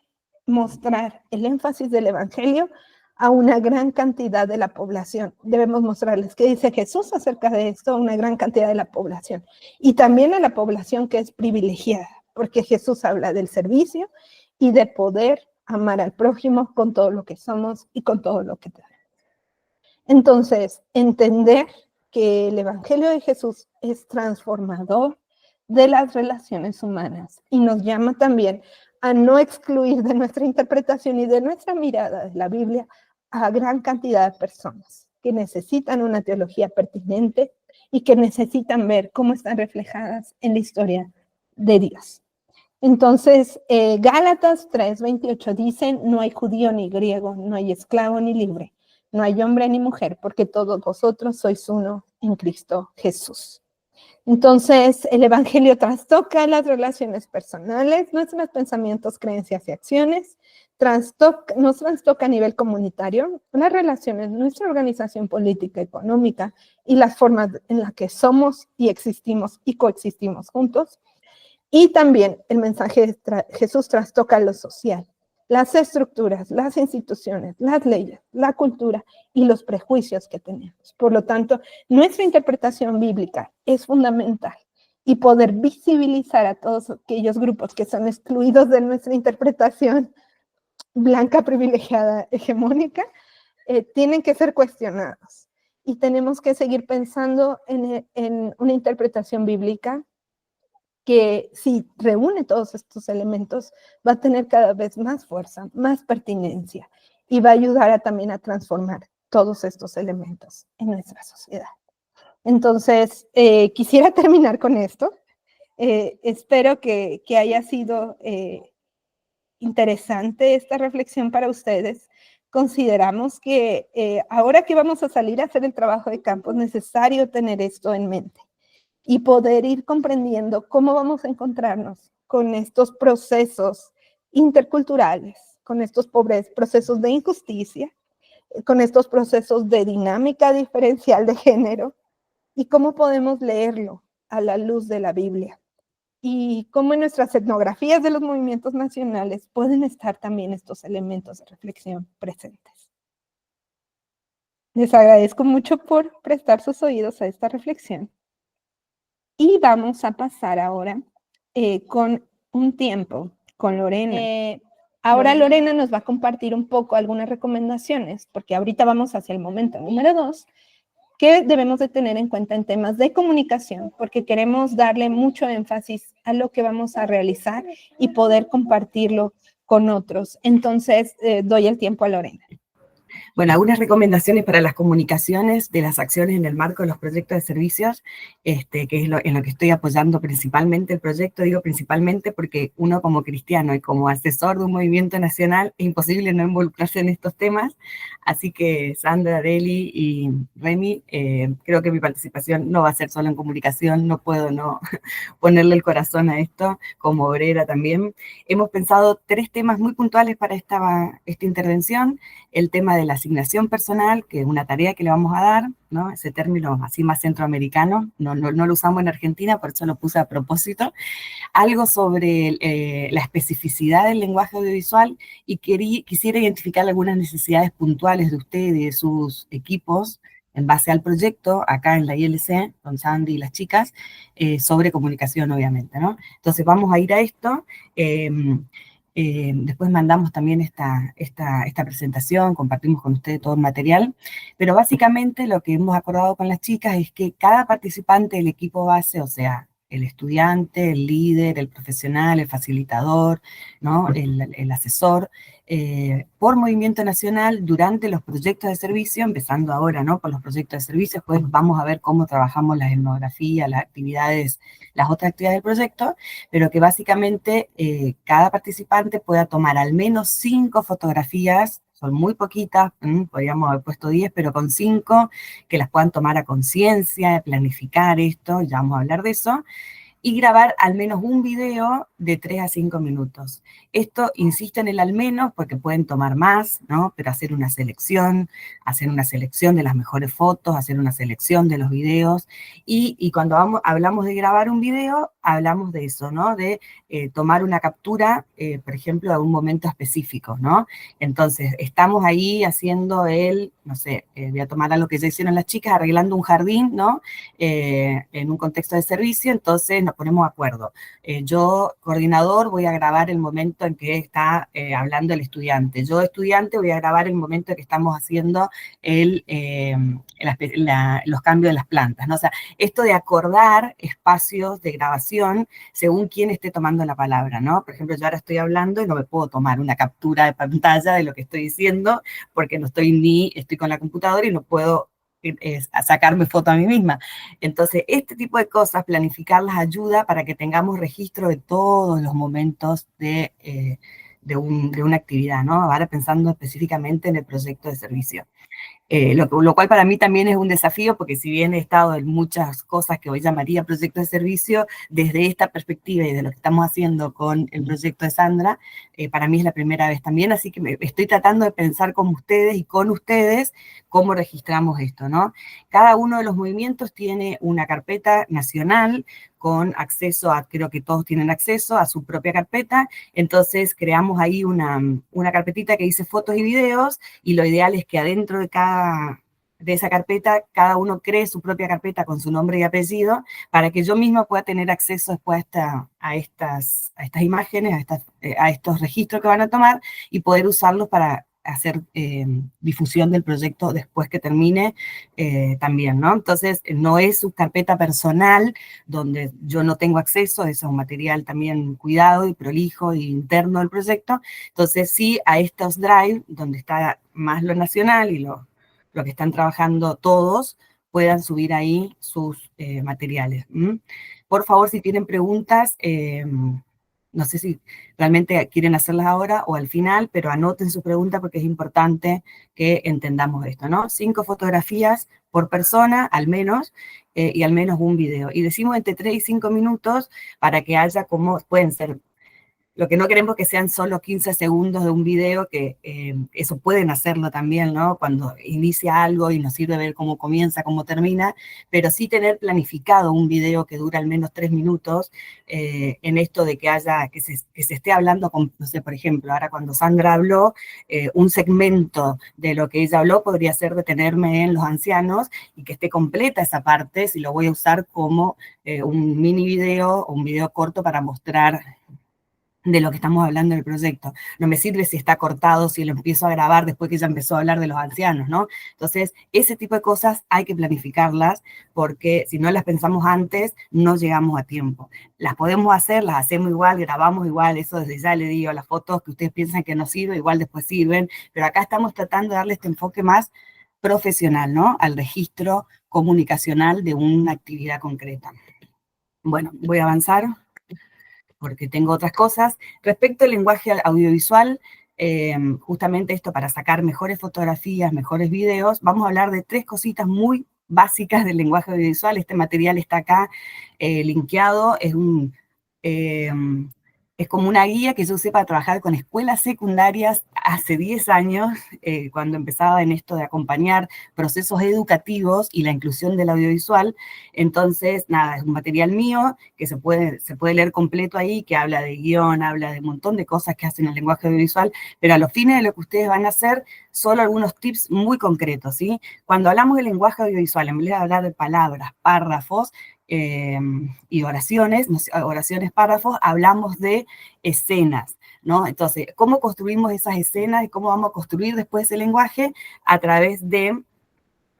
mostrar el énfasis del Evangelio a una gran cantidad de la población. Debemos mostrarles qué dice Jesús acerca de esto a una gran cantidad de la población. Y también a la población que es privilegiada, porque Jesús habla del servicio y de poder amar al prójimo con todo lo que somos y con todo lo que tenemos. Entonces, entender que el Evangelio de Jesús es transformador de las relaciones humanas y nos llama también a no excluir de nuestra interpretación y de nuestra mirada de la Biblia a gran cantidad de personas que necesitan una teología pertinente y que necesitan ver cómo están reflejadas en la historia de Dios. Entonces, Gálatas 3:28 dicen, no hay judío ni griego, no hay esclavo ni libre, no hay hombre ni mujer, porque todos vosotros sois uno en Cristo Jesús. Entonces, el Evangelio trastoca las relaciones personales, nuestros pensamientos, creencias y acciones, nos trastoca a nivel comunitario, las relaciones, nuestra organización política, económica y las formas en las que somos y existimos y coexistimos juntos. Y también el mensaje de Jesús trastoca lo social, las estructuras, las instituciones, las leyes, la cultura y los prejuicios que tenemos. Por lo tanto, nuestra interpretación bíblica es fundamental y poder visibilizar a todos aquellos grupos que son excluidos de nuestra interpretación blanca, privilegiada, hegemónica, tienen que ser cuestionados. Y tenemos que seguir pensando en una interpretación bíblica que si reúne todos estos elementos, va a tener cada vez más fuerza, más pertinencia, y va a ayudar también a transformar todos estos elementos en nuestra sociedad. Entonces, quisiera terminar con esto. Espero que haya sido interesante esta reflexión para ustedes. Consideramos que ahora que vamos a salir a hacer el trabajo de campo, es necesario tener esto en mente y poder ir comprendiendo cómo vamos a encontrarnos con estos procesos interculturales, con estos procesos de injusticia, con estos procesos de dinámica diferencial de género, y cómo podemos leerlo a la luz de la Biblia. Y cómo en nuestras etnografías de los movimientos nacionales pueden estar también estos elementos de reflexión presentes. Les agradezco mucho por prestar sus oídos a esta reflexión. Y vamos a pasar ahora con un tiempo con Lorena. Ahora Lorena nos va a compartir un poco algunas recomendaciones, porque ahorita vamos hacia el momento número 2, que debemos de tener en cuenta en temas de comunicación, porque queremos darle mucho énfasis a lo que vamos a realizar y poder compartirlo con otros. Entonces, doy el tiempo a Lorena. Bueno, algunas recomendaciones para las comunicaciones de las acciones en el marco de los proyectos de servicios, que es en lo que estoy apoyando principalmente el proyecto. Digo principalmente porque uno como cristiano y como asesor de un movimiento nacional es imposible no involucrarse en estos temas, así que Sandra, Deli y Remy, creo que mi participación no va a ser solo en comunicación, no puedo no ponerle el corazón a esto, como obrera también. Hemos pensado 3 temas muy puntuales para esta intervención: el tema de la asignación personal, que es una tarea que le vamos a dar, ¿no? Ese término así más centroamericano, no lo usamos en Argentina, por eso lo puse a propósito. Algo sobre la especificidad del lenguaje audiovisual, y quisiera identificar algunas necesidades puntuales de ustedes y de sus equipos en base al proyecto, acá en la ILC, con Sandy y las chicas, sobre comunicación, obviamente, ¿no? Entonces vamos a ir a esto. Después mandamos también esta presentación, compartimos con ustedes todo el material, pero básicamente lo que hemos acordado con las chicas es que cada participante del equipo base, o sea, el estudiante, el líder, el profesional, el facilitador, ¿no? El asesor, por movimiento nacional durante los proyectos de servicio, empezando ahora, ¿no? Por los proyectos de servicio, pues vamos a ver cómo trabajamos la etnografía, las actividades, las otras actividades del proyecto, pero que básicamente cada participante pueda tomar al menos 5 fotografías, son muy poquitas, podríamos haber puesto 10, pero con 5, que las puedan tomar a conciencia, planificar esto, ya vamos a hablar de eso, y grabar al menos un video de 3 a 5 minutos. Esto, insisto en el al menos, porque pueden tomar más, ¿no? Pero hacer una selección de las mejores fotos, hacer una selección de los videos, y cuando hablamos de grabar un video, hablamos de eso, ¿no? De tomar una captura, por ejemplo, de un momento específico, ¿no? Entonces, estamos ahí haciendo no sé, voy a tomar algo que ya hicieron las chicas, arreglando un jardín, ¿no? En un contexto de servicio, entonces nos ponemos de acuerdo. Yo, coordinador, voy a grabar el momento en que está hablando el estudiante. Yo, estudiante, voy a grabar el momento en que estamos haciendo los cambios de las plantas, ¿no? O sea, esto de acordar espacios de grabación según quién esté tomando la palabra, ¿no? Por ejemplo, yo ahora estoy hablando y no me puedo tomar una captura de pantalla de lo que estoy diciendo porque no estoy con la computadora y no puedo a sacarme foto a mí misma. Entonces, este tipo de cosas, planificarlas ayuda para que tengamos registro de todos los momentos de una actividad, ¿no? Ahora pensando específicamente en el proyecto de servicio. Lo cual para mí también es un desafío, porque si bien he estado en muchas cosas que hoy llamaría proyectos de servicio, desde esta perspectiva y de lo que estamos haciendo con el proyecto de Sandra, para mí es la primera vez también, así que estoy tratando de pensar con ustedes y con ustedes cómo registramos esto, ¿no? Cada uno de los movimientos tiene una carpeta nacional con acceso creo que todos tienen acceso a su propia carpeta, entonces creamos ahí una carpetita que dice fotos y videos, y lo ideal es que adentro de esa carpeta, cada uno cree su propia carpeta con su nombre y apellido, para que yo misma pueda tener acceso después a estas imágenes, a estos registros que van a tomar, y poder usarlos para hacer difusión del proyecto después que termine también, ¿no? Entonces, no es su carpeta personal donde yo no tengo acceso, eso es un material también cuidado y prolijo e interno del proyecto. Entonces, sí, a estos drive, donde está más lo nacional y lo que están trabajando todos, puedan subir ahí sus materiales. Por favor, si tienen preguntas, no sé si realmente quieren hacerlas ahora o al final, pero anoten su pregunta porque es importante que entendamos esto, ¿no? 5 fotografías por persona, al menos, y al menos un video. Y decimos entre 3 y 5 minutos para que haya pueden ser. Lo que no queremos que sean solo 15 segundos de un video, que eso pueden hacerlo también, ¿no? Cuando inicia algo y nos sirve ver cómo comienza, cómo termina, pero sí tener planificado un video que dura al menos 3 minutos, en esto de que se esté hablando con, no sé, por ejemplo, ahora cuando Sandra habló, un segmento de lo que ella habló podría ser detenerme en los ancianos y que esté completa esa parte, si lo voy a usar como un mini video o un video corto para mostrar de lo que estamos hablando del proyecto. No me sirve si está cortado, si lo empiezo a grabar después que ya empezó a hablar de los ancianos, ¿no? Entonces, ese tipo de cosas hay que planificarlas, porque si no las pensamos antes, no llegamos a tiempo. Las podemos hacer, las hacemos igual, grabamos igual, eso desde ya le digo, las fotos que ustedes piensan que no sirven, igual después sirven, pero acá estamos tratando de darle este enfoque más profesional, ¿no? Al registro comunicacional de una actividad concreta. Bueno, voy a avanzar porque tengo otras cosas. Respecto al lenguaje audiovisual, justamente esto para sacar mejores fotografías, mejores videos, vamos a hablar de 3 cositas muy básicas del lenguaje audiovisual. Este material está acá linkeado, es como una guía que yo usé para trabajar con escuelas secundarias hace 10 años, cuando empezaba en esto de acompañar procesos educativos y la inclusión del audiovisual. Entonces, nada, es un material mío que se puede leer completo ahí, que habla de guión, habla de un montón de cosas que hacen el lenguaje audiovisual, pero a los fines de lo que ustedes van a hacer, solo algunos tips muy concretos, ¿sí? Cuando hablamos de lenguaje audiovisual, en vez de hablar de palabras, párrafos, y oraciones, párrafos, hablamos de escenas, ¿no? Entonces, ¿cómo construimos esas escenas y cómo vamos a construir después ese lenguaje? A través de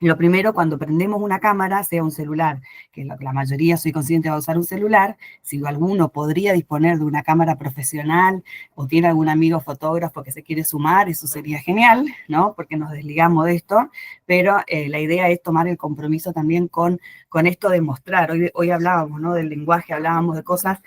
Lo primero, cuando prendemos una cámara, sea un celular, que la mayoría soy consciente va a usar un celular, si alguno podría disponer de una cámara profesional o tiene algún amigo fotógrafo que se quiere sumar, eso sería genial, ¿no? Porque nos desligamos de esto, pero la idea es tomar el compromiso también con esto de mostrar. Hoy hablábamos, ¿no? Del lenguaje, hablábamos de cosas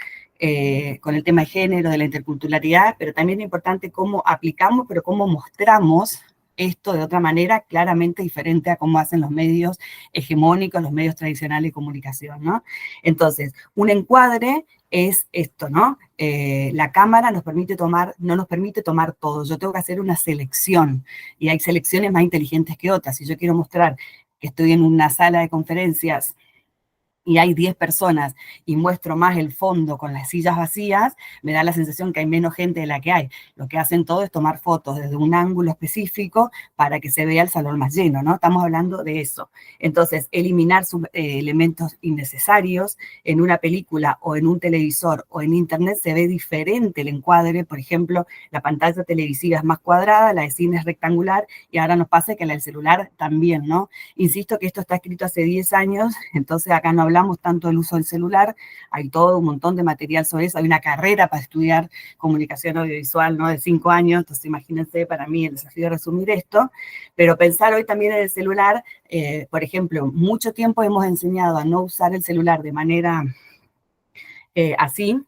con el tema de género, de la interculturalidad, pero también es importante cómo aplicamos, pero cómo mostramos esto de otra manera claramente diferente a cómo hacen los medios hegemónicos, los medios tradicionales de comunicación, ¿no? Entonces, un encuadre es esto, ¿no? La cámara no nos permite tomar todo, yo tengo que hacer una selección, y hay selecciones más inteligentes que otras. Si yo quiero mostrar que estoy en una sala de conferencias y hay 10 personas y muestro más el fondo con las sillas vacías, me da la sensación que hay menos gente de la que hay. Lo que hacen todo es tomar fotos desde un ángulo específico para que se vea el salón más lleno, ¿no? Estamos hablando de eso. Entonces, eliminar elementos innecesarios en una película o en un televisor o en internet se ve diferente el encuadre. Por ejemplo, la pantalla televisiva es más cuadrada, la de cine es rectangular, y ahora nos pasa que la del celular también, ¿no? Insisto que esto está escrito hace 10 años, entonces acá no hablamos tanto del uso del celular, hay todo un montón de material sobre eso, hay una carrera para estudiar comunicación audiovisual, ¿no? De 5 años, entonces imagínense para mí el desafío de resumir esto, pero pensar hoy también en el celular, por ejemplo, mucho tiempo hemos enseñado a no usar el celular de manera así,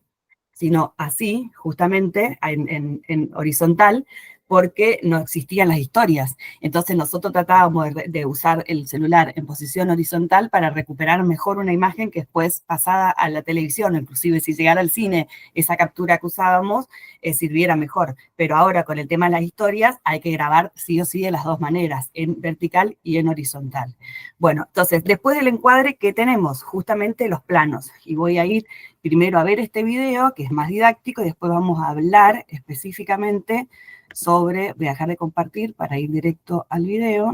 sino así, justamente, en horizontal, porque no existían las historias. Entonces nosotros tratábamos de usar el celular en posición horizontal para recuperar mejor una imagen que después pasada a la televisión, inclusive si llegara al cine, esa captura que usábamos sirviera mejor. Pero ahora con el tema de las historias hay que grabar sí o sí de las dos maneras, en vertical y en horizontal. Bueno, entonces después del encuadre, ¿qué tenemos? Justamente los planos. Y voy a ir primero a ver este video, que es más didáctico, y después vamos a hablar específicamente sobre, voy a dejar de compartir para ir directo al video.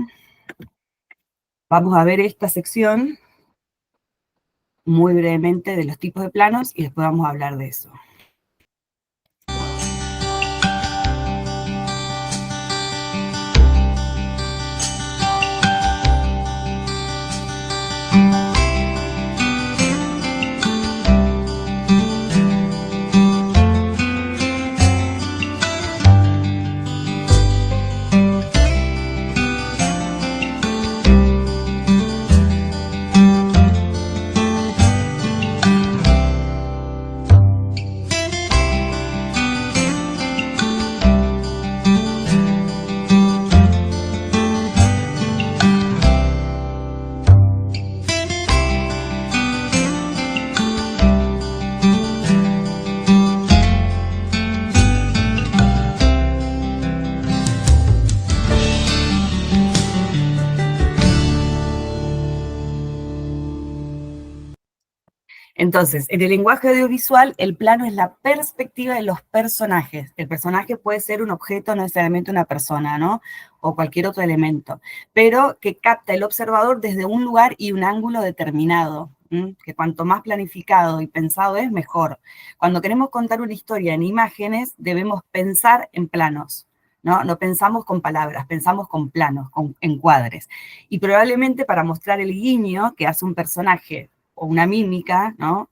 Vamos a ver esta sección muy brevemente de los tipos de planos y después vamos a hablar de eso. Entonces, en el lenguaje audiovisual, el plano es la perspectiva de los personajes. El personaje puede ser un objeto, no necesariamente una persona, ¿no? O cualquier otro elemento, pero que capta el observador desde un lugar y un ángulo determinado, que cuanto más planificado y pensado es, mejor. Cuando queremos contar una historia en imágenes, debemos pensar en planos, ¿no? No pensamos con palabras, pensamos con planos, con encuadres. Y probablemente para mostrar el guiño que hace un personaje o una mímica, ¿no?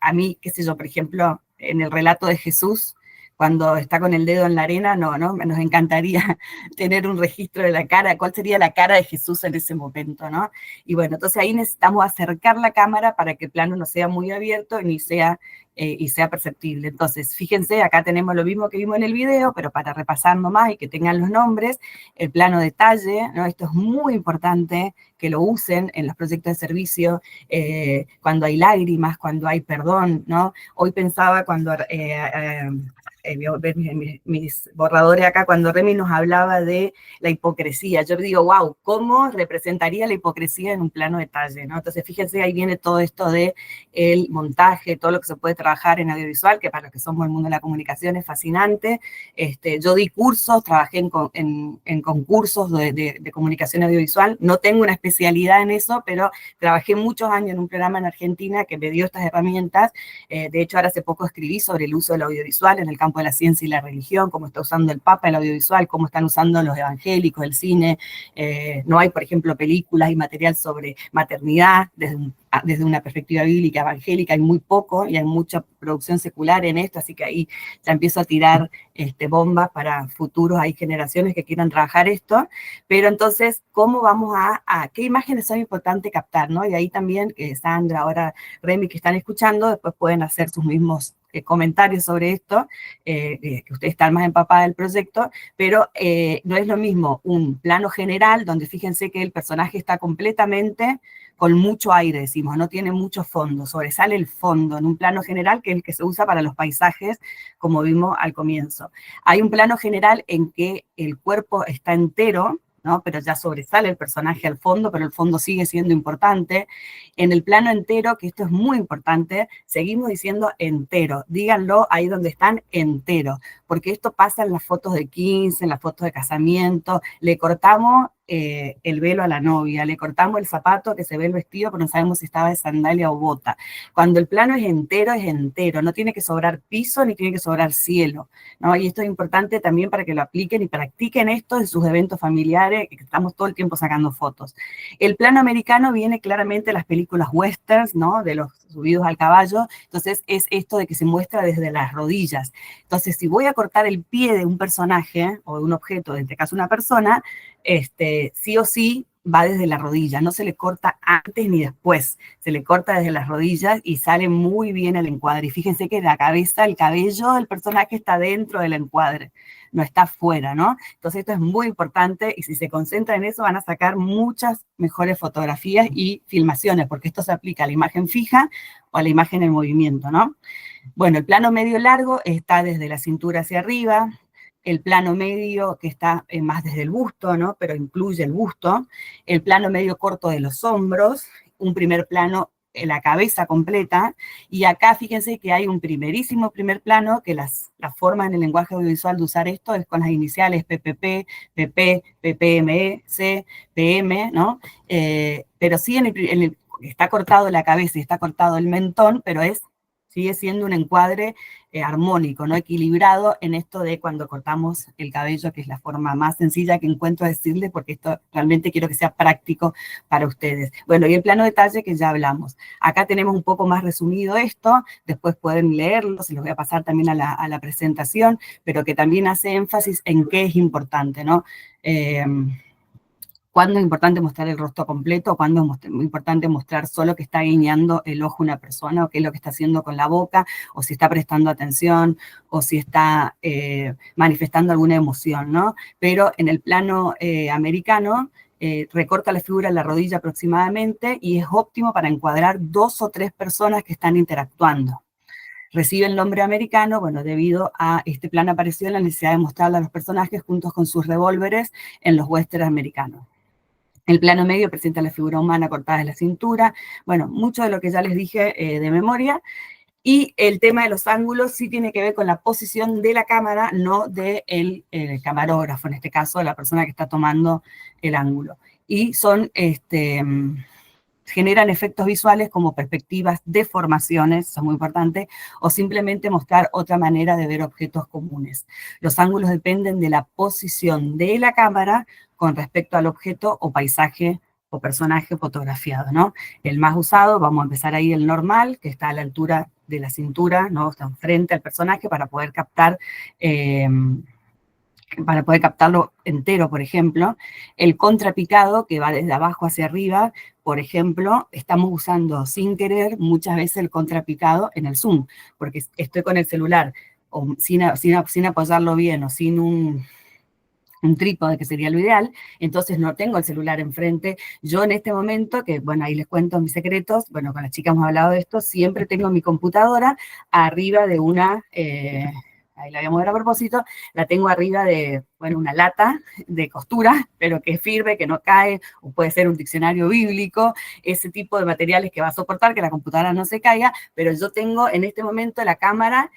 A mí, qué sé yo, por ejemplo, en el relato de Jesús, cuando está con el dedo en la arena, ¿no? Nos encantaría tener un registro de la cara, cuál sería la cara de Jesús en ese momento, ¿no? Y bueno, entonces ahí necesitamos acercar la cámara para que el plano no sea muy abierto y sea perceptible. Entonces, fíjense, acá tenemos lo mismo que vimos en el video, pero para repasar nomás y que tengan los nombres, el plano detalle, ¿no? Esto es muy importante que lo usen en los proyectos de servicio, cuando hay lágrimas, cuando hay perdón, ¿no? Hoy pensaba cuando ver mis borradores acá, cuando Remy nos hablaba de la hipocresía, yo digo, wow, ¿cómo representaría la hipocresía en un plano detalle, ¿no? Entonces, fíjense, ahí viene todo esto de el montaje, todo lo que se puede trabajar en audiovisual, que para los que somos el mundo de la comunicación es fascinante. Yo di cursos, trabajé en concursos de comunicación audiovisual, no tengo una especialidad en eso, pero trabajé muchos años en un programa en Argentina que me dio estas herramientas. De hecho, ahora hace poco escribí sobre el uso del audiovisual en el campo campo de la ciencia y la religión, cómo está usando el Papa el audiovisual, cómo están usando los evangélicos, el cine. No hay, por ejemplo, películas y material sobre maternidad desde una perspectiva bíblica evangélica, hay muy poco y hay mucha producción secular en esto, así que ahí ya empiezo a tirar bombas para futuros, hay generaciones que quieran trabajar esto, pero entonces, ¿cómo vamos qué imágenes son importantes captar, ¿no? Y ahí también, Sandra, ahora Remy, que están escuchando, después pueden hacer sus mismos comentarios sobre esto, que ustedes están más empapadas del proyecto, pero no es lo mismo un plano general, donde fíjense que el personaje está completamente con mucho aire, decimos, no tiene mucho fondo, sobresale el fondo en un plano general que es el que se usa para los paisajes, como vimos al comienzo. Hay un plano general en que el cuerpo está entero, ¿no? Pero ya sobresale el personaje al fondo, pero el fondo sigue siendo importante. En el plano entero, que esto es muy importante, seguimos diciendo entero, díganlo ahí donde están, entero, porque esto pasa en las fotos de 15, en las fotos de casamiento, le cortamos el velo a la novia, le cortamos el zapato que se ve el vestido, pero no sabemos si estaba de sandalia o bota. Cuando el plano es entero, no tiene que sobrar piso ni tiene que sobrar cielo, ¿no? Y esto es importante también para que lo apliquen y practiquen esto en sus eventos familiares, que estamos todo el tiempo sacando fotos. El plano americano viene claramente de las películas westerns, ¿no? De los subidos al caballo, entonces es esto de que se muestra desde las rodillas. Entonces, si voy a cortar el pie de un personaje o de un objeto, en este caso una persona, sí o sí va desde la rodilla, no se le corta antes ni después, se le corta desde las rodillas y sale muy bien el encuadre. Y fíjense que la cabeza, el cabello del personaje está dentro del encuadre, no está afuera, ¿no? Entonces esto es muy importante y si se concentran en eso van a sacar muchas mejores fotografías y filmaciones, porque esto se aplica a la imagen fija o a la imagen en movimiento, ¿no? Bueno, el plano medio largo está desde la cintura hacia arriba, el plano medio que está más desde el busto, ¿no? Pero incluye el busto, el plano medio corto de los hombros, un primer plano en la cabeza completa, y acá fíjense que hay un primerísimo primer plano, que la forma en el lenguaje audiovisual de usar esto es con las iniciales PPP, PP, PPME, C, PM, ¿no? Pero sí está cortado la cabeza y está cortado el mentón, pero sigue siendo un encuadre armónico, ¿no? Equilibrado en esto de cuando cortamos el cabello, que es la forma más sencilla que encuentro decirles, porque esto realmente quiero que sea práctico para ustedes. Bueno, y el plano detalle que ya hablamos. Acá tenemos un poco más resumido esto, después pueden leerlo, se los voy a pasar también a la presentación, pero que también hace énfasis en qué es importante, ¿no? Cuándo es importante mostrar el rostro completo, cuándo es importante mostrar solo que está guiñando el ojo una persona, o qué es lo que está haciendo con la boca, o si está prestando atención, o si está manifestando alguna emoción, ¿no? Pero en el plano americano, recorta la figura en la rodilla aproximadamente y es óptimo para encuadrar 2 o 3 personas que están interactuando. Recibe el nombre americano, bueno, debido a este plano apareció la necesidad de mostrarle a los personajes juntos con sus revólveres en los westerns americanos. El plano medio presenta la figura humana cortada de la cintura. Bueno, mucho de lo que ya les dije de memoria. Y el tema de los ángulos sí tiene que ver con la posición de la cámara, no del camarógrafo, en este caso, la persona que está tomando el ángulo. Y son, generan efectos visuales como perspectivas, deformaciones, son muy importantes, o simplemente mostrar otra manera de ver objetos comunes. Los ángulos dependen de la posición de la cámara con respecto al objeto o paisaje o personaje fotografiado, ¿no? El más usado, vamos a empezar ahí el normal, que está a la altura de la cintura, ¿no? Está frente al personaje para poder captarlo entero, por ejemplo. El contrapicado, que va desde abajo hacia arriba, por ejemplo, estamos usando sin querer muchas veces el contrapicado en el zoom, porque estoy con el celular o sin apoyarlo bien o sin un trípode, que sería lo ideal, entonces no tengo el celular enfrente. Yo en este momento, que bueno, ahí les cuento mis secretos, bueno, con las chicas hemos hablado de esto, siempre tengo mi computadora arriba de una, ahí la voy a mover a propósito, la tengo arriba de, bueno, una lata de costura, pero que firme, que no cae, o puede ser un diccionario bíblico, ese tipo de materiales que va a soportar que la computadora no se caiga, pero yo tengo en este momento la cámara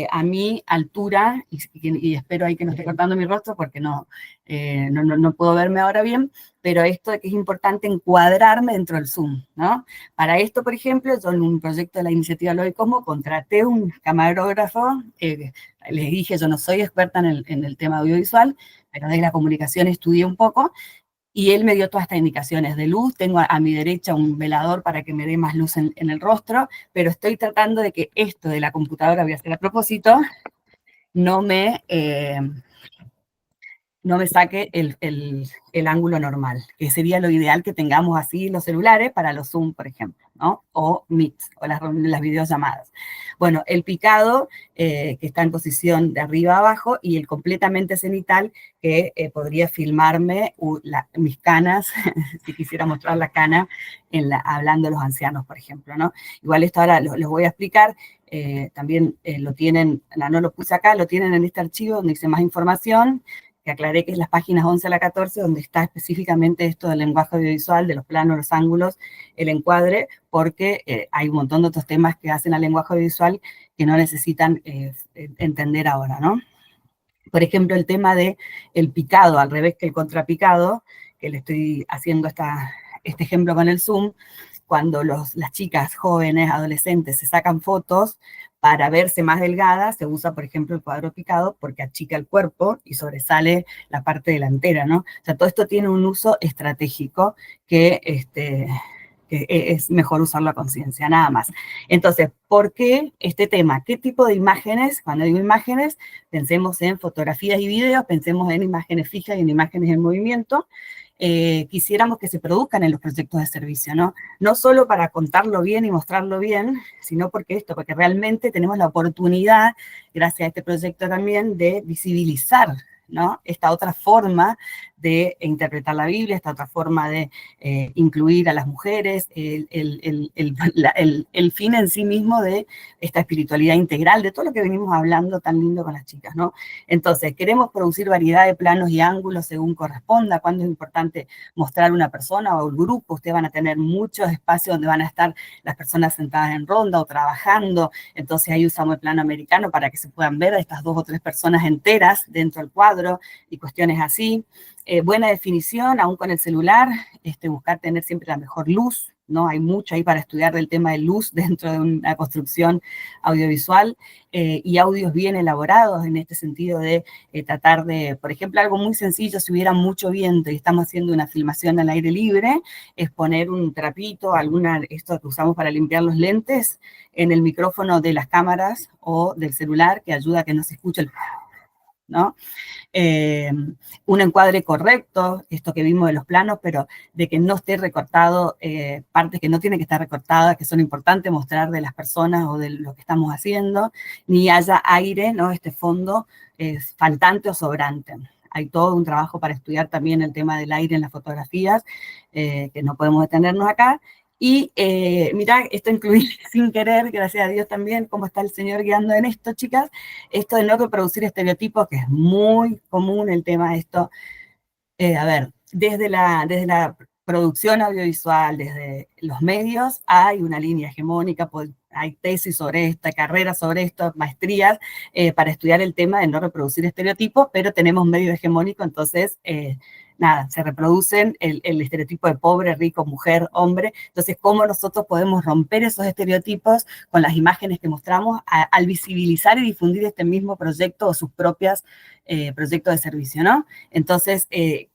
a mi altura, y espero ahí que no esté cortando mi rostro porque no puedo verme ahora bien, pero esto de que es importante encuadrarme dentro del Zoom, ¿no? Para esto, por ejemplo, yo en un proyecto de la iniciativa Lo de Cosmo contraté un camarógrafo, les dije, yo no soy experta en el tema audiovisual, pero de la comunicación estudié un poco, y él me dio todas estas indicaciones de luz. Tengo a mi derecha un velador para que me dé más luz en el rostro, pero estoy tratando de que esto de la computadora, voy a hacer a propósito, no me, no me saque el ángulo normal, que sería lo ideal que tengamos así los celulares para los Zoom, por ejemplo, ¿no? O Meet, o las videollamadas. Bueno, el picado, que está en posición de arriba a abajo, y el completamente cenital, que podría filmarme mis canas, si quisiera mostrar la cana, hablando de los ancianos, por ejemplo, ¿no? Igual esto ahora los voy a explicar. También lo tienen, no lo puse acá, lo tienen en este archivo donde dice más información, que aclaré que es las páginas 11 a la 14, donde está específicamente esto del lenguaje audiovisual, de los planos, los ángulos, el encuadre, porque hay un montón de otros temas que hacen al lenguaje audiovisual que no necesitan entender ahora, ¿no? Por ejemplo, el tema de el picado, al revés que el contrapicado, que le estoy haciendo este ejemplo con el Zoom, cuando las chicas jóvenes, adolescentes, se sacan fotos para verse más delgadas, se usa, por ejemplo, el cuadro picado porque achica el cuerpo y sobresale la parte delantera, ¿no? O sea, todo esto tiene un uso estratégico que es mejor usarlo a conciencia, nada más. Entonces, ¿por qué este tema? ¿Qué tipo de imágenes? Cuando digo imágenes, pensemos en fotografías y videos, pensemos en imágenes fijas y en imágenes en movimiento. Quisiéramos que se produzcan en los proyectos de servicio, ¿no? No solo para contarlo bien y mostrarlo bien, sino porque realmente tenemos la oportunidad, gracias a este proyecto también, de visibilizar, ¿no? Esta otra forma de interpretar la Biblia, esta otra forma de incluir a las mujeres, el fin en sí mismo de esta espiritualidad integral, de todo lo que venimos hablando tan lindo con las chicas, ¿no? Entonces, queremos producir variedad de planos y ángulos según corresponda, cuando es importante mostrar una persona o el grupo. Ustedes van a tener muchos espacios donde van a estar las personas sentadas en ronda o trabajando, entonces ahí usamos el plano americano para que se puedan ver a estas 2 o 3 personas enteras dentro del cuadro y cuestiones así. Buena definición, aún con el celular, buscar tener siempre la mejor luz, ¿no? Hay mucho ahí para estudiar del tema de luz dentro de una construcción audiovisual, y audios bien elaborados en este sentido de tratar de, por ejemplo, algo muy sencillo, si hubiera mucho viento y estamos haciendo una filmación al aire libre, es poner un trapito, esto que usamos para limpiar los lentes, en el micrófono de las cámaras o del celular, que ayuda a que no se escuche ¿no? Un encuadre correcto, esto que vimos de los planos, pero de que no esté recortado, partes que no tienen que estar recortadas, que son importantes mostrar de las personas o de lo que estamos haciendo, ni haya aire, ¿no? Este fondo es faltante o sobrante. Hay todo un trabajo para estudiar también el tema del aire en las fotografías, que no podemos detenernos acá. Y mirá, esto incluí sin querer, gracias a Dios también, cómo está el Señor guiando en esto, chicas, esto de no reproducir estereotipos, que es muy común el tema de esto. A ver, desde la producción audiovisual, desde los medios, hay una línea hegemónica, hay tesis sobre esta, carreras sobre esto, maestrías, para estudiar el tema de no reproducir estereotipos, pero tenemos medios hegemónicos, entonces nada, se reproducen el estereotipo de pobre, rico, mujer, hombre. Entonces, ¿cómo nosotros podemos romper esos estereotipos con las imágenes que mostramos al visibilizar y difundir este mismo proyecto o sus propias proyectos de servicio, ¿no? Entonces,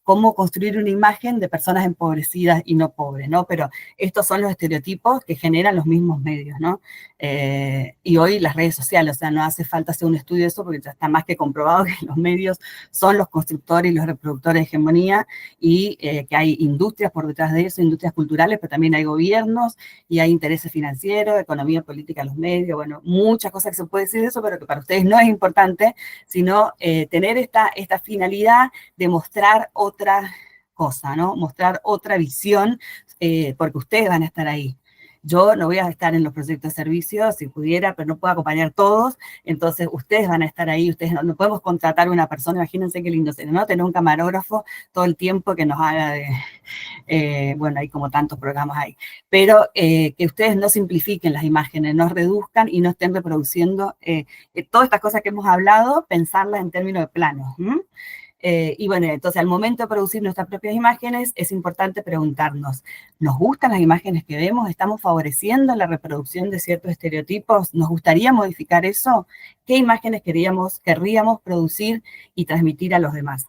cómo construir una imagen de personas empobrecidas y no pobres, ¿no? Pero estos son los estereotipos que generan los mismos medios, ¿no? Y hoy las redes sociales, o sea, no hace falta hacer un estudio de eso porque ya está más que comprobado que los medios son los constructores y los reproductores de hegemonía, y que hay industrias por detrás de eso, industrias culturales, pero también hay gobiernos y hay intereses financieros, economía política, los medios, bueno, muchas cosas que se puede decir de eso, pero que para ustedes no es importante, sino tener esta finalidad de mostrar otra cosa, ¿no? Mostrar otra visión, porque ustedes van a estar ahí. Yo no voy a estar en los proyectos de servicios, si pudiera, pero no puedo acompañar todos, entonces ustedes van a estar ahí, ustedes no podemos contratar a una persona, imagínense qué lindo sería, ¿no? Tener un camarógrafo todo el tiempo que nos haga de, bueno, hay como tantos programas ahí, pero que ustedes no simplifiquen las imágenes, no reduzcan y no estén reproduciendo todas estas cosas que hemos hablado, pensarlas en términos de planos. Y bueno, entonces al momento de producir nuestras propias imágenes es importante preguntarnos, ¿nos gustan las imágenes que vemos? ¿Estamos favoreciendo la reproducción de ciertos estereotipos? ¿Nos gustaría modificar eso? ¿Qué imágenes querríamos producir y transmitir a los demás?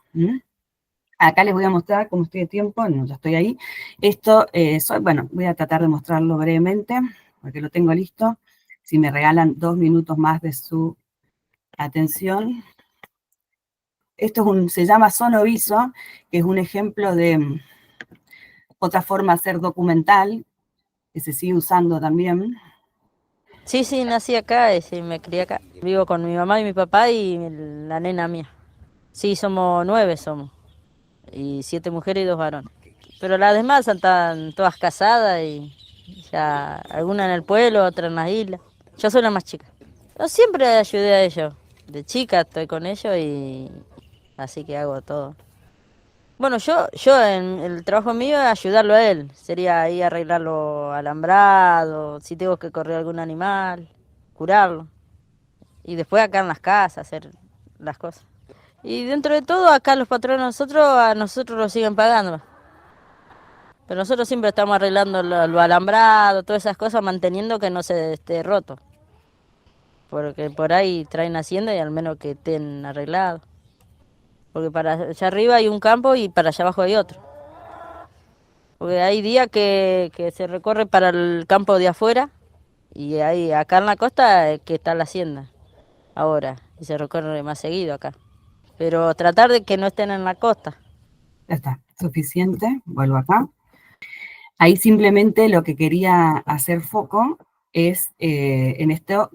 Acá les voy a mostrar cómo estoy de tiempo, no, ya estoy ahí. Esto, bueno, voy a tratar de mostrarlo brevemente, porque lo tengo listo. Si me regalan 2 minutos más de su atención. Esto se llama Sonoviso, que es un ejemplo de otra forma de hacer documental, que se sigue usando también. Sí, sí, nací acá, sí, me crié acá. Vivo con mi mamá y mi papá y la nena mía. Sí, somos 9 somos. Y 7 mujeres y 2 varones. Pero las demás están todas casadas y ya algunas en el pueblo, otras en las islas. Yo soy la más chica. Yo siempre ayudé a ellos. De chica estoy con ellos y así que hago todo. Bueno, yo en el trabajo mío es ayudarlo a él. Sería ahí arreglarlo alambrado, si tengo que correr algún animal, curarlo. Y después acá en las casas hacer las cosas. Y dentro de todo, acá los patrones a nosotros lo siguen pagando. Pero nosotros siempre estamos arreglando lo alambrado, todas esas cosas, manteniendo que no se esté roto. Porque por ahí traen hacienda y al menos que estén arreglados. Porque para allá arriba hay un campo y para allá abajo hay otro. Porque hay días que se recorre para el campo de afuera y hay acá en la costa que está la hacienda ahora y se recorre más seguido acá. Pero tratar de que no estén en la costa. Ya está, suficiente, vuelvo acá. Ahí simplemente lo que quería hacer foco es en esto,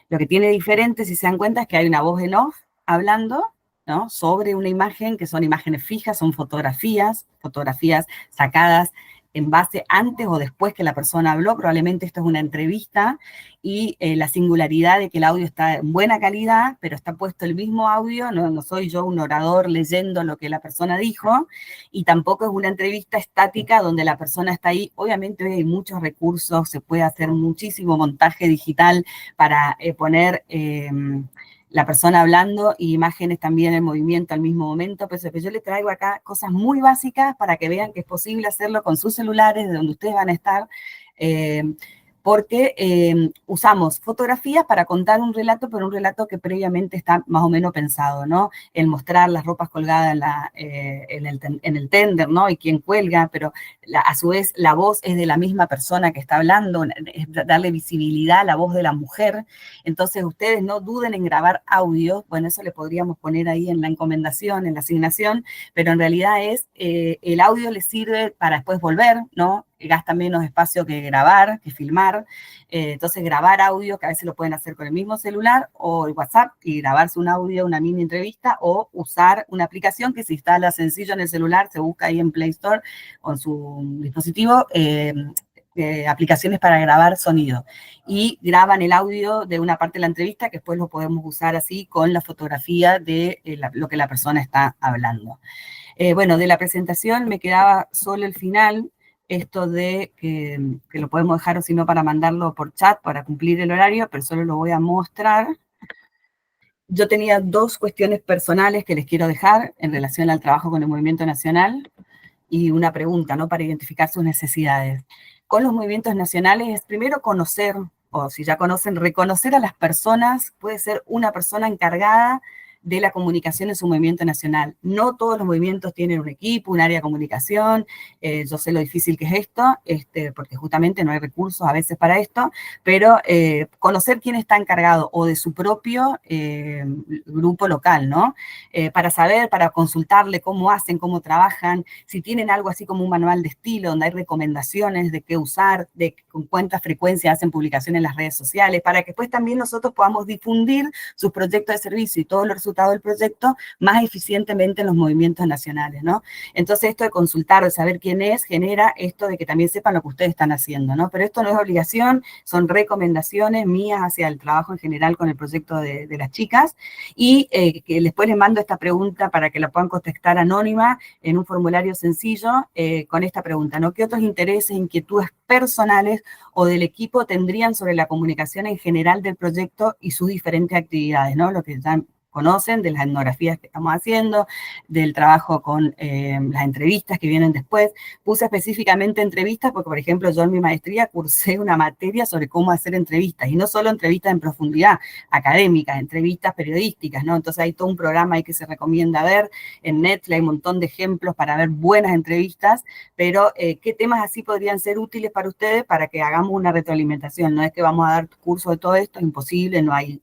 lo que tiene diferente, si se dan cuenta, es que hay una voz en off hablando, ¿no? Sobre una imagen, que son imágenes fijas, son fotografías sacadas en base antes o después que la persona habló, probablemente esto es una entrevista, y la singularidad de que el audio está en buena calidad, pero está puesto el mismo audio, no soy yo un orador leyendo lo que la persona dijo, y tampoco es una entrevista estática donde la persona está ahí. Obviamente hoy hay muchos recursos, se puede hacer muchísimo montaje digital para poner la persona hablando y imágenes también en movimiento al mismo momento, pero yo les traigo acá cosas muy básicas para que vean que es posible hacerlo con sus celulares, de donde ustedes van a estar, porque usamos fotografías para contar un relato, pero un relato que previamente está más o menos pensado, ¿no? El mostrar las ropas colgadas en el tender, ¿no? Y quién cuelga, pero a su vez la voz es de la misma persona que está hablando, es darle visibilidad a la voz de la mujer. Entonces ustedes no duden en grabar audio, bueno, eso le podríamos poner ahí en la encomendación, en la asignación, pero en realidad el audio les sirve para después volver, ¿no? Gasta menos espacio que grabar, que filmar. Entonces, grabar audio, que a veces lo pueden hacer con el mismo celular o el WhatsApp y grabarse un audio, una mini entrevista, o usar una aplicación que se instala sencillo en el celular, se busca ahí en Play Store o en su dispositivo, aplicaciones para grabar sonido. Y graban el audio de una parte de la entrevista que después lo podemos usar así con la fotografía de lo que la persona está hablando. Bueno, de la presentación me quedaba solo el final, esto de que lo podemos dejar o si no para mandarlo por chat para cumplir el horario, pero solo lo voy a mostrar. Yo tenía 2 cuestiones personales que les quiero dejar en relación al trabajo con el Movimiento Nacional y una pregunta, ¿no? Para identificar sus necesidades. Con los movimientos nacionales es primero conocer, o si ya conocen, reconocer a las personas, puede ser una persona encargada de la comunicación en su movimiento nacional. No todos los movimientos tienen un equipo, un área de comunicación, yo sé lo difícil que es esto, porque justamente no hay recursos a veces para esto, pero conocer quién está encargado o de su propio grupo local, ¿no? Para saber, para consultarle cómo hacen, cómo trabajan, si tienen algo así como un manual de estilo, donde hay recomendaciones de qué usar, de con cuánta frecuencia hacen publicaciones en las redes sociales, para que después también nosotros podamos difundir sus proyectos de servicio y todos los resultados resultado del proyecto más eficientemente en los movimientos nacionales, ¿no? Entonces esto de consultar, de saber quién es, genera esto de que también sepan lo que ustedes están haciendo, ¿no? Pero esto no es obligación, son recomendaciones mías hacia el trabajo en general con el proyecto de las chicas, y que después les mando esta pregunta para que la puedan contestar anónima en un formulario sencillo, con esta pregunta, ¿no? ¿Qué otros intereses, inquietudes personales o del equipo tendrían sobre la comunicación en general del proyecto y sus diferentes actividades, ¿no? Lo que ya conocen de las etnografías que estamos haciendo, del trabajo con las entrevistas que vienen después. Puse específicamente entrevistas porque, por ejemplo, yo en mi maestría cursé una materia sobre cómo hacer entrevistas, y no solo entrevistas en profundidad académicas, entrevistas periodísticas, ¿no? Entonces hay todo un programa ahí que se recomienda ver, en Netflix hay un montón de ejemplos para ver buenas entrevistas, pero ¿qué temas así podrían ser útiles para ustedes para que hagamos una retroalimentación? No es que vamos a dar curso de todo esto, es imposible, no hay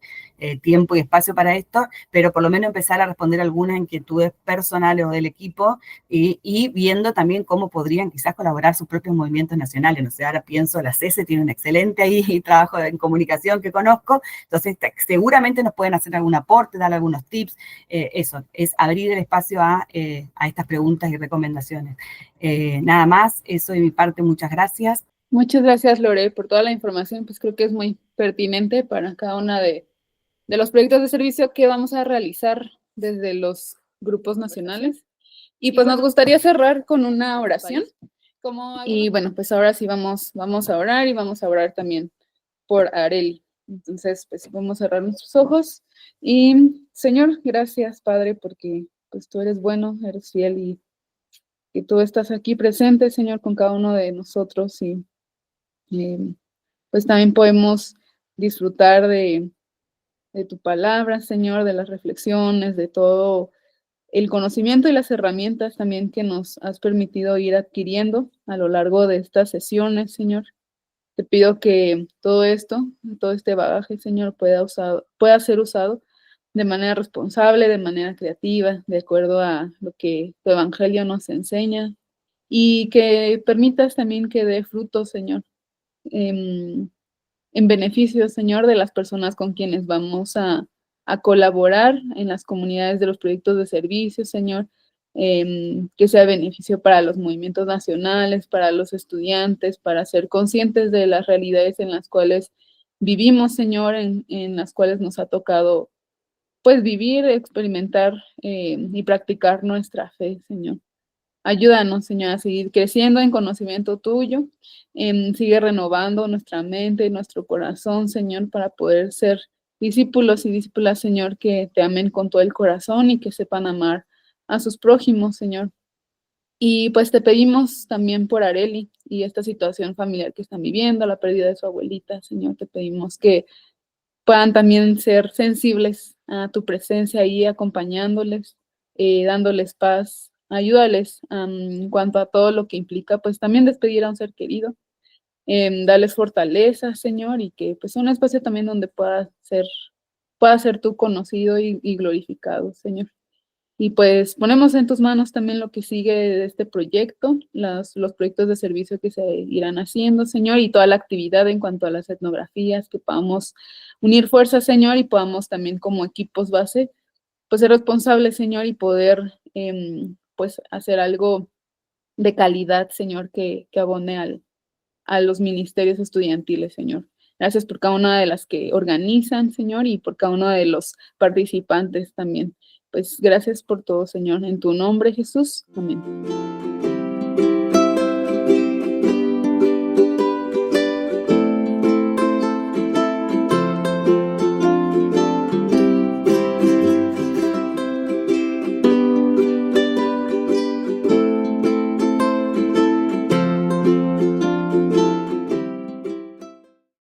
tiempo y espacio para esto, pero por lo menos empezar a responder algunas inquietudes personales o del equipo, y viendo también cómo podrían quizás colaborar sus propios movimientos nacionales. No sé, ahora pienso, la CESE tiene un excelente ahí trabajo en comunicación que conozco, entonces seguramente nos pueden hacer algún aporte, dar algunos tips. Eso, es abrir el espacio a estas preguntas y recomendaciones. Nada más, eso de mi parte, muchas gracias. Muchas gracias, Lore, por toda la información, pues creo que es muy pertinente para cada una de los proyectos de servicio que vamos a realizar desde los grupos nacionales. Y pues nos gustaría cerrar con una oración. Y bueno, pues ahora sí vamos a orar, y vamos a orar también por Arely. Entonces, pues vamos a cerrar nuestros ojos. Y Señor, gracias, Padre, porque pues tú eres bueno, eres fiel, y tú estás aquí presente, Señor, con cada uno de nosotros, y pues también podemos disfrutar de tu palabra, Señor, de las reflexiones, de todo el conocimiento y las herramientas también que nos has permitido ir adquiriendo a lo largo de estas sesiones, Señor. Te pido que todo esto, todo este bagaje, Señor, pueda ser usado de manera responsable, de manera creativa, de acuerdo a lo que tu evangelio nos enseña, y que permitas también que dé fruto, Señor, en beneficio, Señor, de las personas con quienes vamos a colaborar en las comunidades de los proyectos de servicio, Señor, que sea beneficio para los movimientos nacionales, para los estudiantes, para ser conscientes de las realidades en las cuales vivimos, Señor, en las cuales nos ha tocado, pues, vivir, experimentar y practicar nuestra fe, Señor. Ayúdanos, Señor, a seguir creciendo en conocimiento tuyo. Sigue renovando nuestra mente y nuestro corazón, Señor, para poder ser discípulos y discípulas, Señor, que te amen con todo el corazón y que sepan amar a sus prójimos, Señor. Y pues te pedimos también por Arely y esta situación familiar que están viviendo, la pérdida de su abuelita, Señor. Te pedimos que puedan también ser sensibles a tu presencia ahí, acompañándoles, dándoles paz. Ayúdales en cuanto a todo lo que implica, pues también despedir a un ser querido, darles fortaleza, Señor, y que pues un espacio también donde pueda ser tú conocido y glorificado, Señor. Y pues ponemos en tus manos también lo que sigue de este proyecto, los proyectos de servicio que se irán haciendo, Señor, y toda la actividad en cuanto a las etnografías, que podamos unir fuerzas, Señor, y podamos también como equipos base, pues ser responsables, Señor, y poder pues hacer algo de calidad, Señor, que abone a los ministerios estudiantiles, Señor. Gracias por cada una de las que organizan, Señor, y por cada uno de los participantes también. Pues gracias por todo, Señor. En tu nombre, Jesús. Amén.